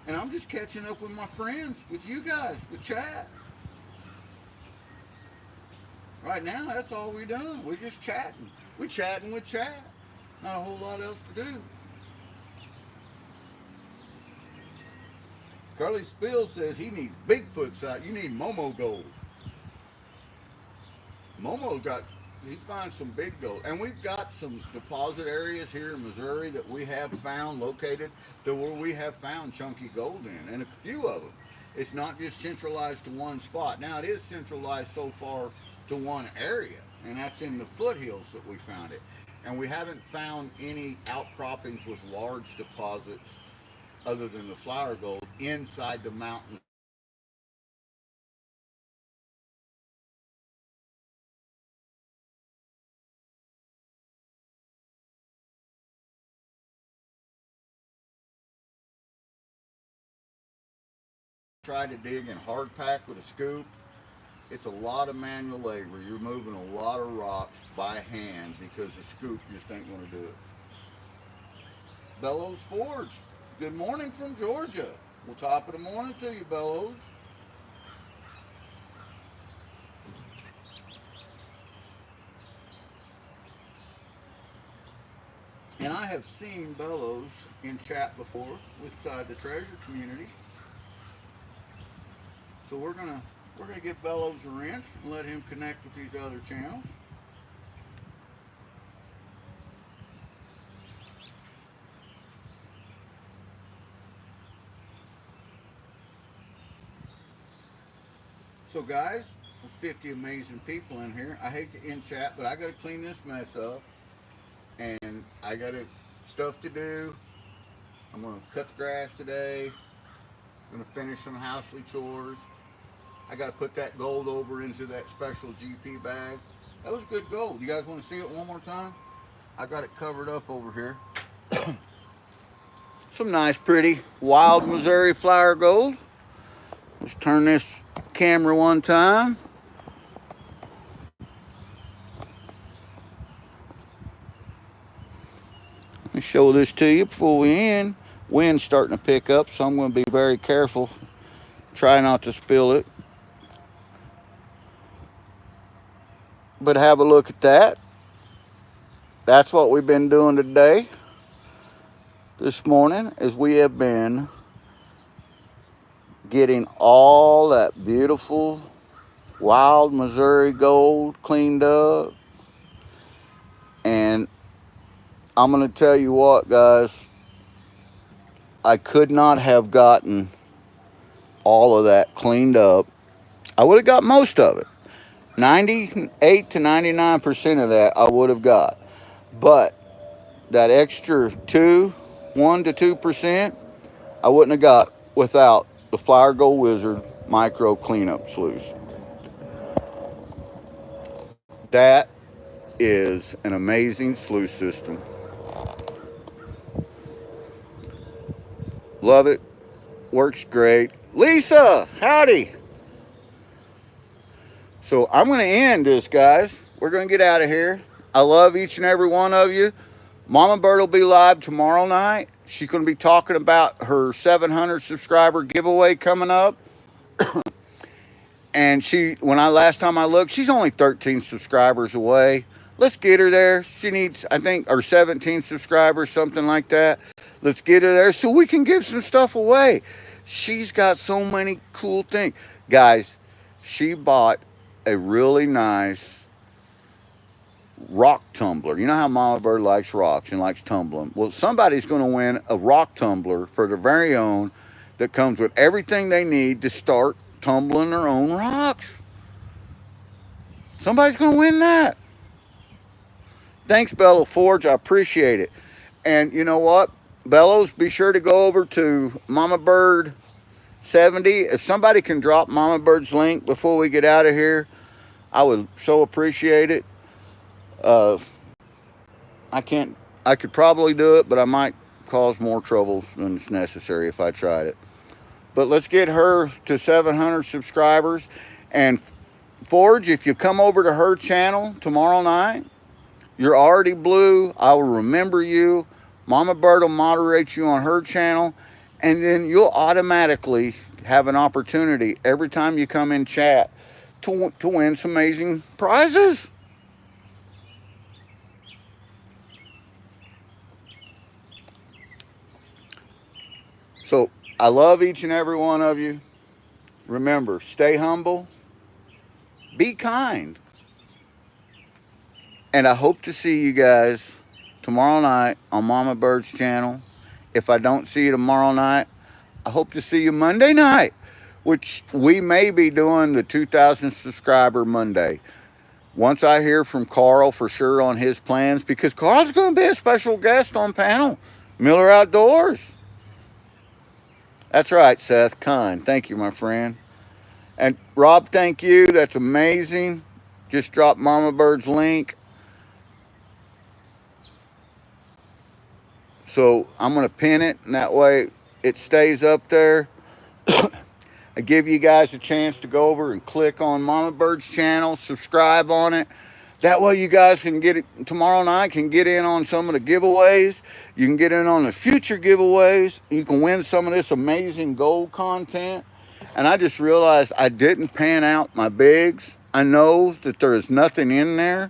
And I'm just catching up with my friends, with you guys, with chat. Right now, that's all we're doing. We're just chatting. We're chatting with chat. Not a whole lot else to do. Carly Spill says he needs Bigfoot size. You need Momo gold. Momo he finds some big gold. And we've got some deposit areas here in Missouri that we have found, located, where we have found chunky gold in, and a few of them. It's not just centralized to one spot. Now, it is centralized so far to one area, and that's in the foothills that we found it. And we haven't found any outcroppings with large deposits other than the flower gold inside the mountain. Try to dig in hard pack with a scoop. It's a lot of manual labor. You're moving a lot of rocks by hand because the scoop just ain't going to do it. Bellows Forge, good morning from Georgia. Well, top of the morning to you, Bellows. And I have seen bellows in chat before inside the treasure community. So we're gonna give Bellows a wrench and let him connect with these other channels. So guys, 50 amazing people in here. I hate to end chat, but I gotta clean this mess up. And I got stuff to do. I'm gonna cut the grass today. I'm gonna finish some housely chores. I gotta put that gold over into that special GP bag. That was good gold. You guys wanna see it one more time? I got it covered up over here. Some nice, pretty, wild Missouri flower gold. Let's turn this camera one time. Let me show this to you before we end. Wind's starting to pick up, so I'm going to be very careful. Try not to spill it. But have a look at that. That's what we've been doing today. This morning, as we have been getting all that beautiful wild Missouri gold cleaned up. And I'm going to tell you what, guys, I could not have gotten all of that cleaned up. I would have got most of it. 98 to 99% of that I would have got. But that extra 1 to 2%, I wouldn't have got without the Flower Gold Wizard micro cleanup sluice. That is an amazing sluice system. Love it. Works great. Lisa, howdy. So I'm going to end this, guys. We're going to get out of here. I love each and every one of you. Mama Bird will be live tomorrow night. She's going to be talking about her 700 subscriber giveaway coming up. And last time I looked, she's only 13 subscribers away. Let's get her there. She needs, I think, or 17 subscribers, something like that. Let's get her there so we can give some stuff away. She's got so many cool things. Guys, she bought a really nice rock tumbler. You know how Mama Bird likes rocks and likes tumbling. Well, somebody's going to win a rock tumbler for their very own that comes with everything they need to start tumbling their own rocks. Somebody's going to win that. Thanks, Bellow Forge. I appreciate it. And you know what? Bellows, be sure to go over to Mama Bird 70. If somebody can drop Mama Bird's link before we get out of here, I would so appreciate it. I could probably do it, but I might cause more trouble than it's necessary if I tried it. But let's get her to 700 subscribers. And Forge, if you come over to her channel tomorrow night, you're already blue. I will remember you. Mama Bird will moderate you on her channel. And then you'll automatically have an opportunity every time you come in chat to win some amazing prizes. So I love each and every one of you. Remember, stay humble, be kind. And I hope to see you guys tomorrow night on Mama Bird's channel. If I don't see you tomorrow night, I hope to see you Monday night, which we may be doing the 2,000 subscriber Monday. Once I hear from Carl for sure on his plans, because Carl's going to be a special guest on panel. Miller Outdoors. That's right, Seth. Kind. Thank you, my friend. And Rob, thank you. That's amazing. Just drop Mama Bird's link. So I'm going to pin it, and that way it stays up there. I give you guys a chance to go over and click on Mama Bird's channel, subscribe on it. That way you guys can get it tomorrow night, can get in on some of the giveaways. You can get in on the future giveaways. You can win some of this amazing gold content. And I just realized I didn't pan out my bigs. I know that there is nothing in there,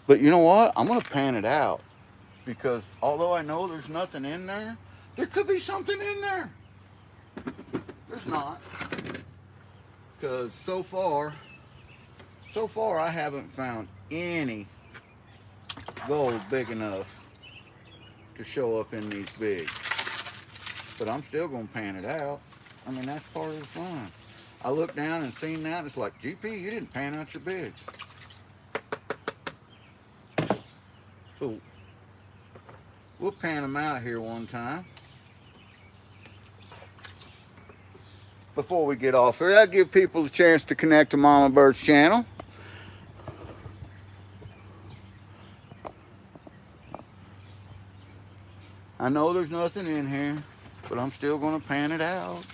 but you know what? I'm going to pan it out because although I know there's nothing in there, there could be something in there. There's not, because so far I haven't found any gold big enough to show up in these bigs. But I'm still gonna pan it out. I mean, that's part of the fun. I looked down and seen that, and it's like, GP, you didn't pan out your bigs. So we'll pan them out here one time. Before we get off here, I'll give people a chance to connect to Mama Bird's channel. I know there's nothing in here, but I'm still gonna pan it out.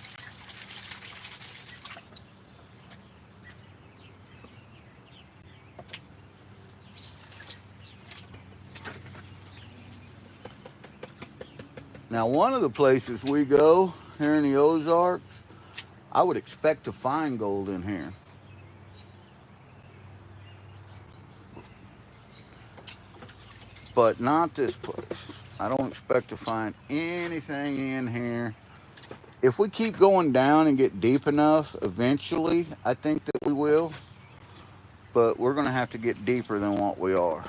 Now, one of the places we go here in the Ozarks, I would expect to find gold in here. But not this place. I don't expect to find anything in here. If we keep going down and get deep enough, eventually, I think that we will. But we're gonna have to get deeper than what we are.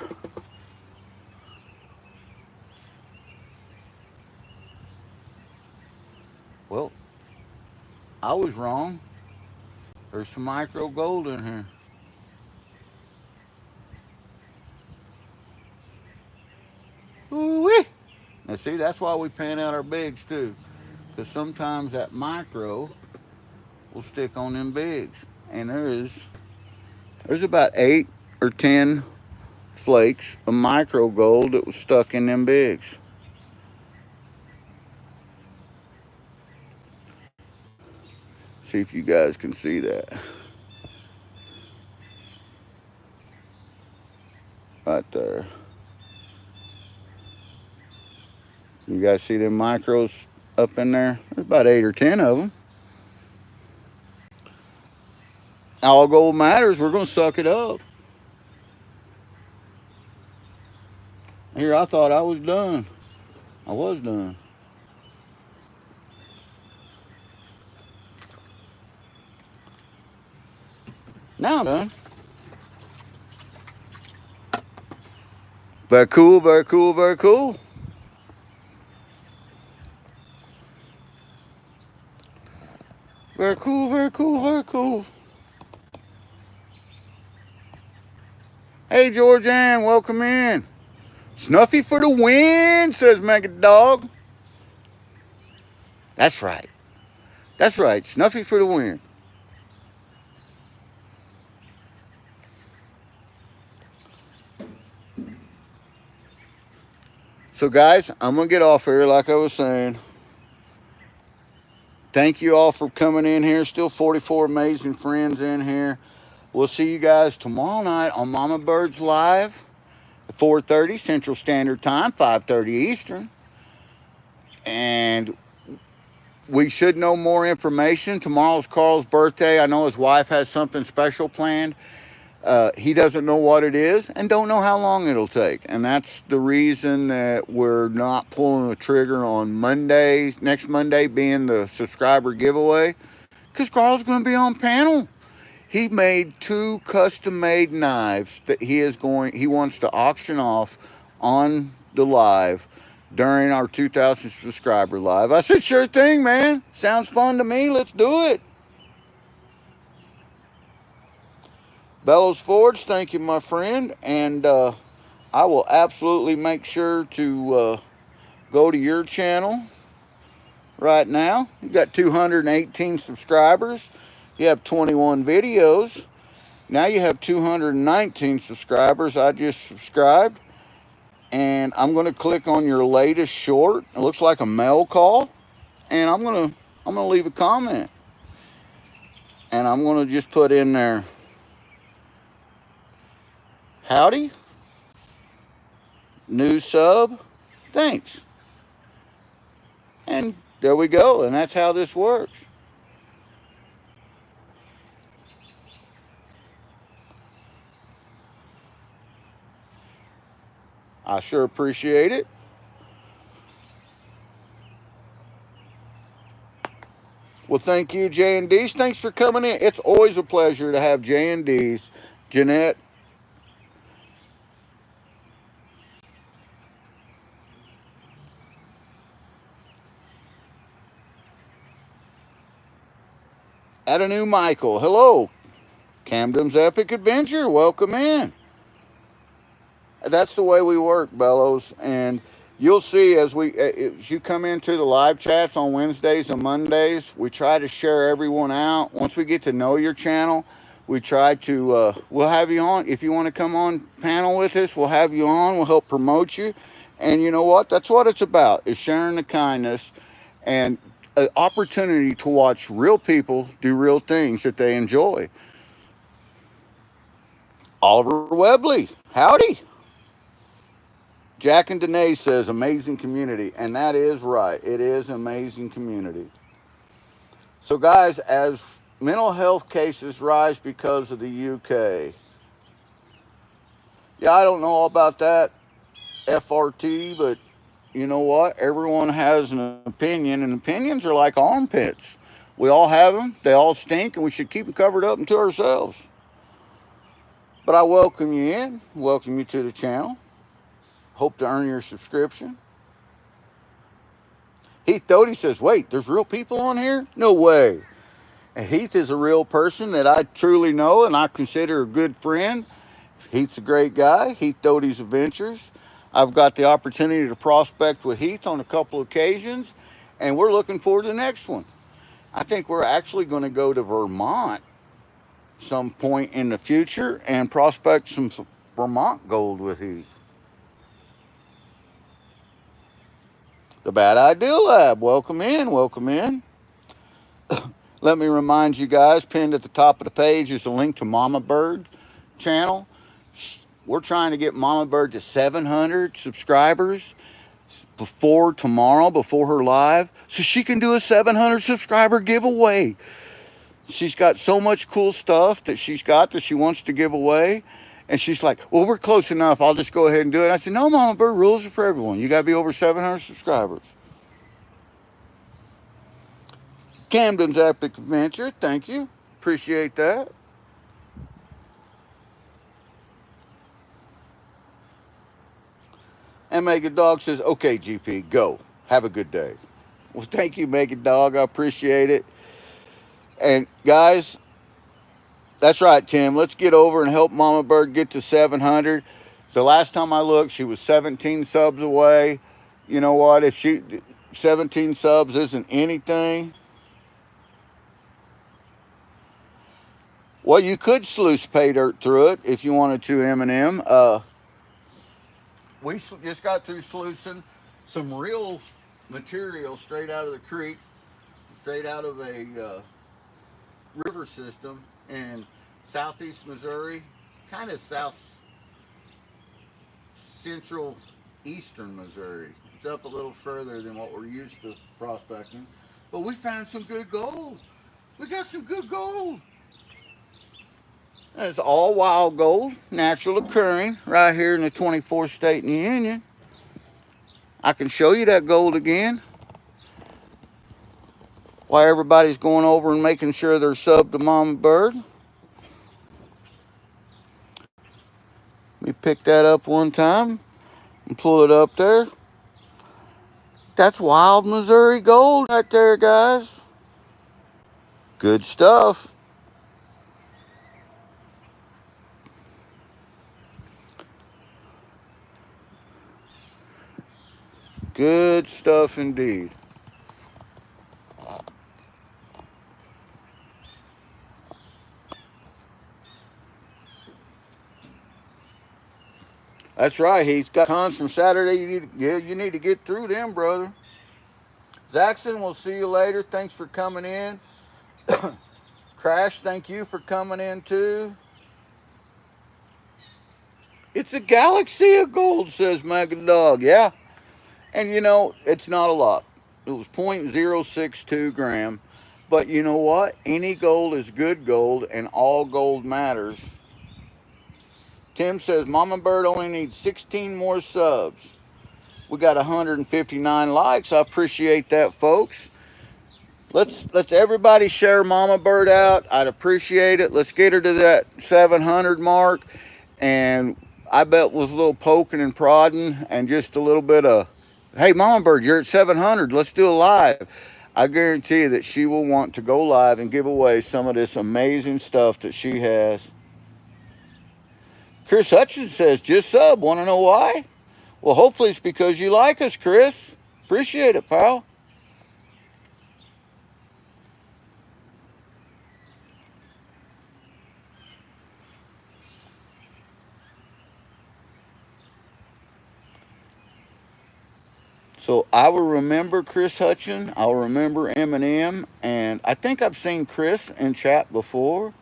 Well, I was wrong. There's some micro gold in here. Ooh-wee! Now see, that's why we pan out our bigs too. Because sometimes that micro will stick on them bigs. And there's about 8 or 10 flakes of micro gold that was stuck in them bigs. See if you guys can see that. Right there. You guys see them micros up in there? There's about 8 or 10 of them. All gold matters, we're going to suck it up. Here, I thought I was done. I was done. Now I'm done. Very cool, very cool, very cool. Very cool, very cool, very cool. Hey, Georgianne, welcome in. Snuffy for the win, says Mega Dog. That's right. That's right. Snuffy for the win. So, guys, I'm going to get off here like I was saying. Thank you all for coming in here. Still 44 amazing friends in here. We'll see you guys tomorrow night on Mama Bird's Live at 4:30 Central Standard Time, 5:30 Eastern. And we should know more information. Tomorrow's Carl's birthday. I know his wife has something special planned. He doesn't know what it is and don't know how long it'll take. And that's the reason that we're not pulling the trigger on Mondays, next Monday being the subscriber giveaway, because Carl's going to be on panel. He made 2 custom-made knives that he wants to auction off on the live during our 2,000 subscriber live. I said, sure thing, man. Sounds fun to me. Let's do it. Bellows Forge, thank you, my friend. And I will absolutely make sure to go to your channel right now. You got 218 subscribers. You have 21 videos. Now you have 219 subscribers. I just subscribed. And I'm going to click on your latest short. It looks like a mail call. And I'm going to leave a comment. And I'm going to just put in there, howdy, new sub, thanks. And there we go. And that's how this works. I sure appreciate it. Well, thank you, J&D's. Thanks for coming in. It's always a pleasure to have J&D's. Jeanette. Add a new Michael. Hello. Camden's Epic Adventure. Welcome in. That's the way we work, Bellows. And you'll see as you come into the live chats on Wednesdays and Mondays, we try to share everyone out. Once we get to know your channel, we try to we'll have you on. If you want to come on panel with us, we'll have you on. We'll help promote you. And you know what? That's what it's about, is sharing the kindness and an opportunity to watch real people do real things that they enjoy. Oliver Webley, howdy. Jack and Danae says amazing community, and that is right. It is an amazing community. So, guys, as mental health cases rise because of the UK, yeah, I don't know all about that FRT, but you know what? Everyone has an opinion, and opinions are like armpits. We all have them. They all stink, and we should keep them covered up unto ourselves. But I welcome you in, welcome you to the channel. Hope to earn your subscription. Heath Doty says, wait, there's real people on here? No way. And Heath is a real person that I truly know and I consider a good friend. Heath's a great guy. Heath Doty's Adventures. I've got the opportunity to prospect with Heath on a couple occasions, and we're looking forward to the next one. I think we're actually going to go to Vermont some point in the future and prospect some Vermont gold with Heath. The Bad Idea Lab, welcome in, welcome in. Let me remind you guys, pinned at the top of the page is a link to Mama Bird channel. We're trying to get Mama Bird to 700 subscribers before tomorrow, before her live, so she can do a 700 subscriber giveaway. She's got so much cool stuff that she wants to give away. And she's like, well, we're close enough. I'll just go ahead and do it. I said, no, Mama Bird, rules are for everyone. You got to be over 700 subscribers. Camden's Epic Adventure, thank you. Appreciate that. And Mega Dog says, okay, GP, go. Have a good day. Well, thank you, Mega Dog. I appreciate it. And guys, that's right, Tim. Let's get over and help Mama Bird get to 700. The last time I looked, she was 17 subs away. You know what? If 17 subs isn't anything, well, you could sluice pay dirt through it if you wanted to, Eminem. We just got through sluicing some real material straight out of the creek, straight out of a river system in southeast Missouri, kind of south central eastern Missouri. It's up a little further than what we're used to prospecting, but we found some good gold. We got some good gold. It's all wild gold, natural occurring, right here in the 24th state in the Union. I can show you that gold again. While everybody's going over and making sure they're subbed to Mama Bird. Let me pick that up one time and pull it up there. That's wild Missouri gold right there, guys. Good stuff. Good stuff indeed. That's right. He's got cons from Saturday. You need to get through them, brother. Zaxxon, we'll see you later. Thanks for coming in. Crash, thank you for coming in too. It's a galaxy of gold, says Mega Dog. Yeah. And you know, it's not a lot. It was 0.062 gram. But you know what? Any gold is good gold, and all gold matters. Tim says Mama Bird only needs 16 more subs. We got 159 likes. I appreciate that, folks. Let's everybody share Mama Bird out. I'd appreciate it. Let's get her to that 700 mark, and I bet with a little poking and prodding and just a little bit of, hey Mama Bird, you're at 700. Let's do a live. I guarantee you that she will want to go live and give away some of this amazing stuff that she has. Chris Hutchins says, just sub. Want to know why? Well, hopefully it's because you like us, Chris. Appreciate it, pal. So I will remember Chris Hutchins. I'll remember Eminem. And I think I've seen Chris in chat before.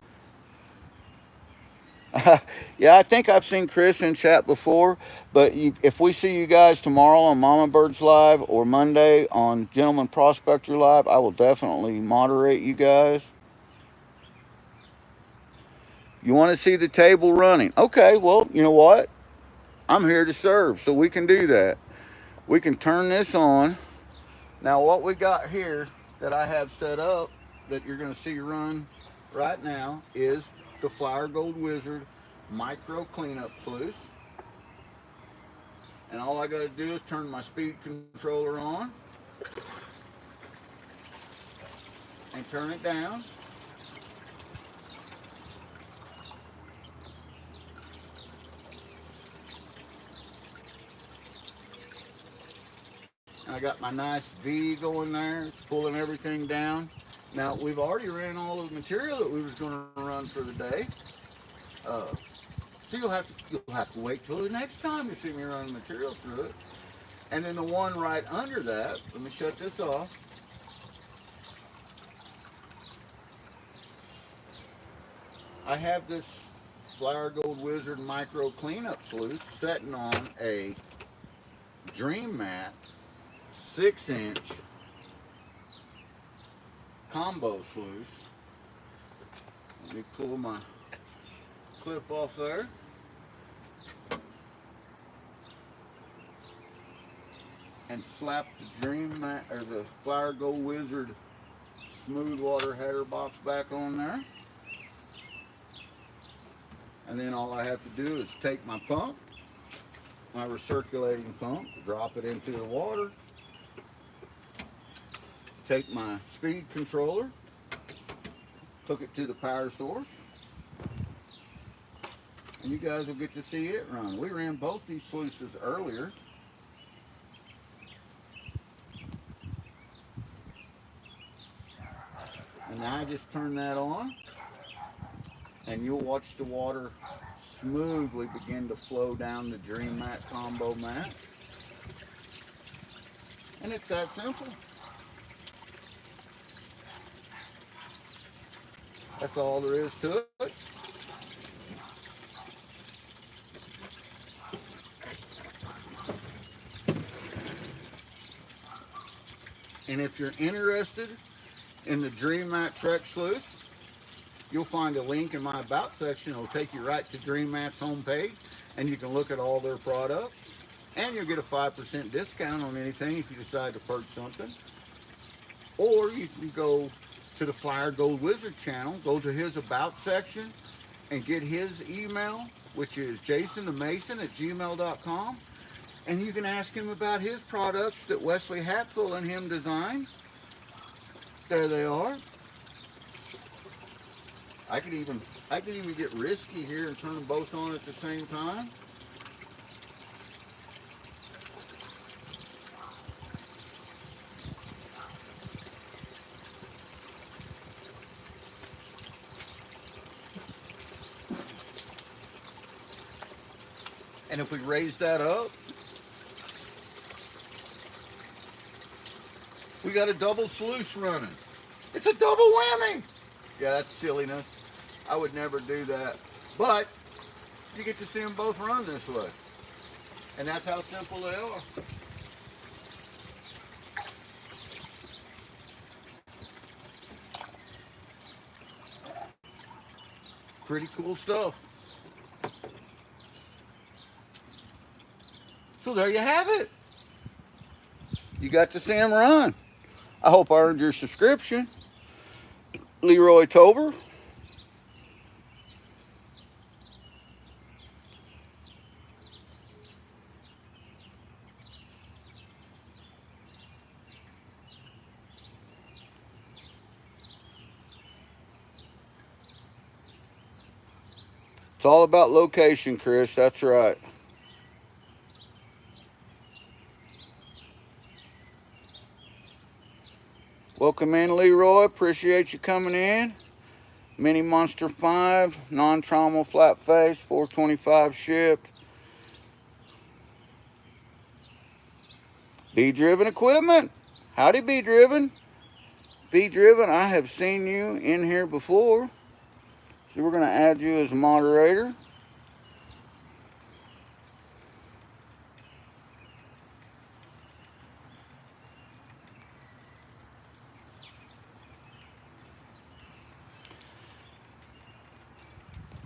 Yeah, I think I've seen Chris in chat before. But if we see you guys tomorrow on Mama Bird's Live or Monday on Gentleman Prospector Live, I will definitely moderate you guys. You want to see the table running? Okay, well, you know what? I'm here to serve, so we can do that. We can turn this on. Now, what we got here that I have set up that you're going to see run right now is the Flower Gold Wizard Micro Cleanup Sluice. And all I got to do is turn my speed controller on and turn it down. And I got my nice V going there. It's pulling everything down. Now, we've already ran all of the material that we was going to run for the day. So you'll have to wait till the next time you see me run material through it. And then the one right under that, let me shut this off. I have this Flower Gold Wizard Micro Cleanup Sluice sitting on a Dream Mat 6-inch combo sluice. Let me pull my clip off there. And slap the Dream Mat or the Flower Gold Wizard smooth water header box back on there. And then all I have to do is take my pump, my recirculating pump, drop it into the water, take my speed controller, hook it to the power source, and you guys will get to see it run. We ran both these sluices earlier. And now I just turn that on, and you'll watch the water smoothly begin to flow down the Dream Mat combo mat. And it's that simple. That's all there is to it. And if you're interested in the Dream Mat Trek Sluice, you'll find a link in my About section. It'll take you right to Dream Mat's homepage, and you can look at all their products. And you'll get a 5% discount on anything if you decide to purchase something. Or you can go to the Flower Gold Wizard channel, go to his About section, and get his email, which is jasonthemason@gmail.com. And you can ask him about his products that Wesley Hatfield and him designed. There they are. I can even get risky here and turn them both on at the same time. And if we raise that up, we got a double sluice running. It's a double whammy. Yeah, that's silliness. I would never do that. But you get to see them both run this way. And that's how simple they are. Pretty cool stuff. So there you have it. You got to see them run. I hope I earned your subscription. Leroy Tover. It's all about location, Chris. That's right. Welcome in, Leroy. Appreciate you coming in. Mini Monster 5, non-trauma flat face, 425 shipped. Be Driven Equipment. Howdy, Be Driven. Be Driven, I have seen you in here before. So we're going to add you as a moderator.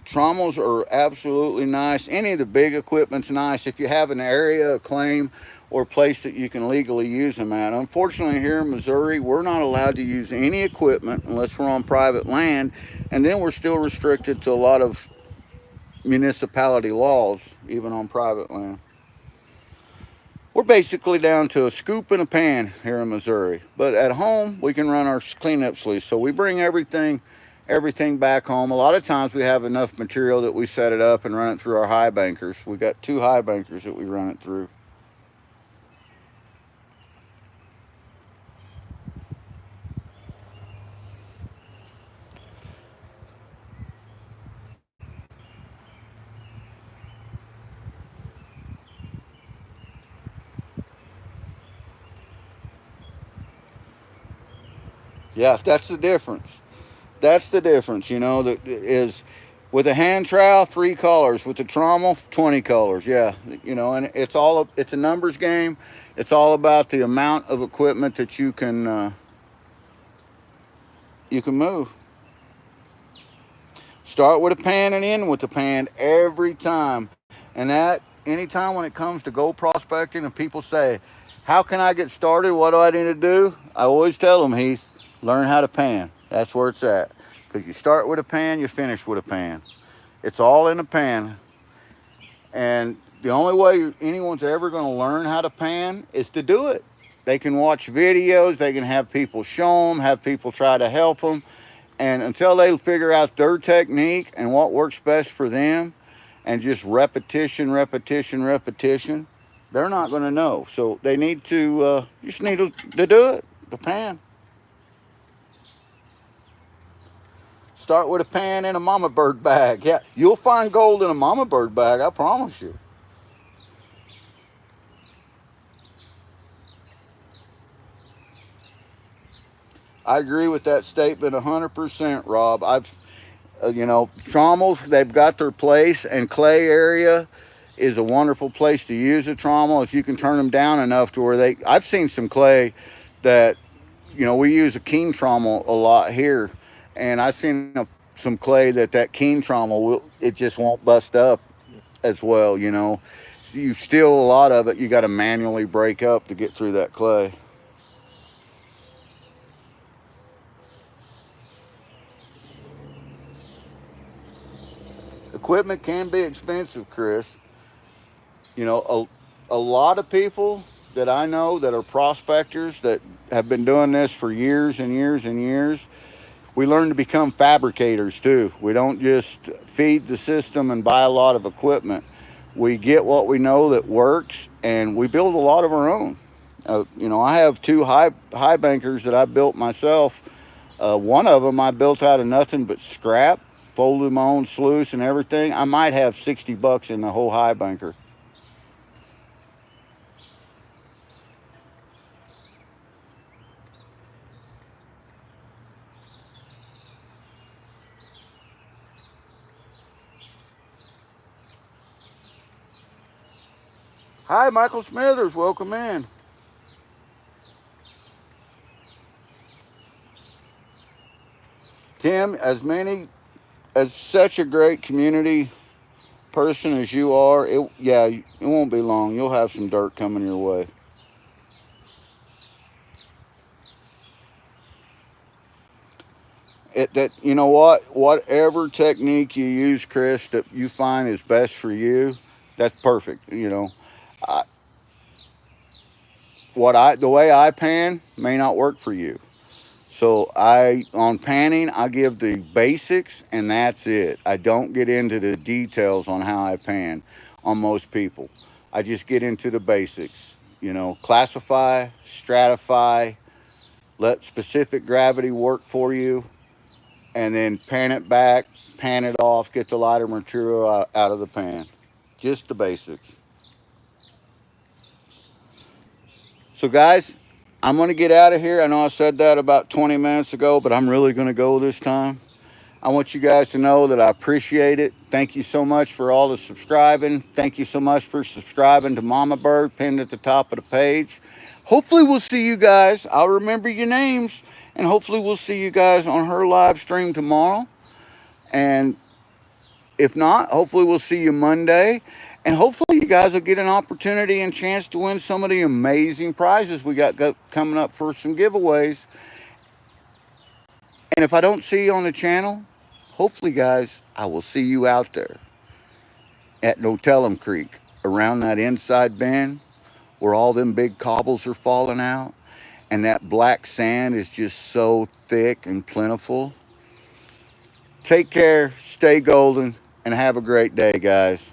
Trommels are absolutely nice. Any of the big equipment's nice if you have an area, a claim, or a place that you can legally use them at. Unfortunately, here in Missouri, we're not allowed to use any equipment unless we're on private land, and then we're still restricted to a lot of municipality laws, even on private land. We're basically down to a scoop and a pan here in Missouri, but at home we can run our cleanup sluice. So we bring everything back home. A lot of times we have enough material that we set it up and run it through our high bankers. We got 2 high bankers that we run it through. Yeah, that's the difference. That's the difference, you know, that is with a hand trowel, 3 colors, with the trommel, 20 colors. Yeah, you know, and it's a numbers game. It's all about the amount of equipment that you can move. Start with a pan and end with a pan every time. And that anytime when it comes to gold prospecting and people say, how can I get started? What do I need to do? I always tell them, Heath, learn how to pan. That's where it's at. Because you start with a pan, you finish with a pan. It's all in a pan. And the only way anyone's ever going to learn how to pan is to do it. They can watch videos, they can have people show them, have people try to help them. And until they figure out their technique and what works best for them, and just repetition, they're not going to know. So they need to, just need to do it, the pan. Start with a pan and a mama bird bag. Yeah, you'll find gold in a mama bird bag, I promise you. I agree with that statement 100%, Rob. You know, trommels, they've got their place, and clay area is a wonderful place to use a trommel if you can turn them down enough to where I've seen some clay that, you know, we use a keen trommel a lot here, and I've seen some clay that keen trommel, it just won't bust up as well, you know. So you steal a lot of it, you got to manually break up to get through that clay. Equipment can be expensive, Chris. You know, a lot of people that I know that are prospectors that have been doing this for years and years and years, we learn to become fabricators too. We don't just feed the system and buy a lot of equipment. We get what we know that works, and we build a lot of our own. You know, I have 2 high bankers that I built myself. One of them I built out of nothing but scrap, folded my own sluice and everything. I might have $60 in the whole high banker. Hi, Michael Smithers. Welcome in. Tim, as such a great community person as you are, it won't be long. You'll have some dirt coming your way. that you know what, whatever technique you use, Chris, that you find is best for you, that's perfect. You know, I, the way I pan may not work for you. So on panning, I give the basics and that's it. I don't get into the details on how I pan on most people. I just get into the basics. You know, classify, stratify, let specific gravity work for you, and then pan it back, pan it off, get the lighter material out of the pan. Just the basics. So guys, I'm going to get out of here. I know I said that about 20 minutes ago, but I'm really going to go this time. I want you guys to know that I appreciate it. Thank you so much for all the subscribing. Thank you so much for subscribing to Mama Bird, pinned at the top of the page. Hopefully we'll see you guys. I'll remember your names. And hopefully we'll see you guys on her live stream tomorrow. And if not, hopefully we'll see you Monday. And hopefully you guys will get an opportunity and chance to win some of the amazing prizes we got coming up for some giveaways. And if I don't see you on the channel, hopefully, guys, I will see you out there at Notellum Creek, around that inside bend where all them big cobbles are falling out and that black sand is just so thick and plentiful. Take care, stay golden, and have a great day, guys.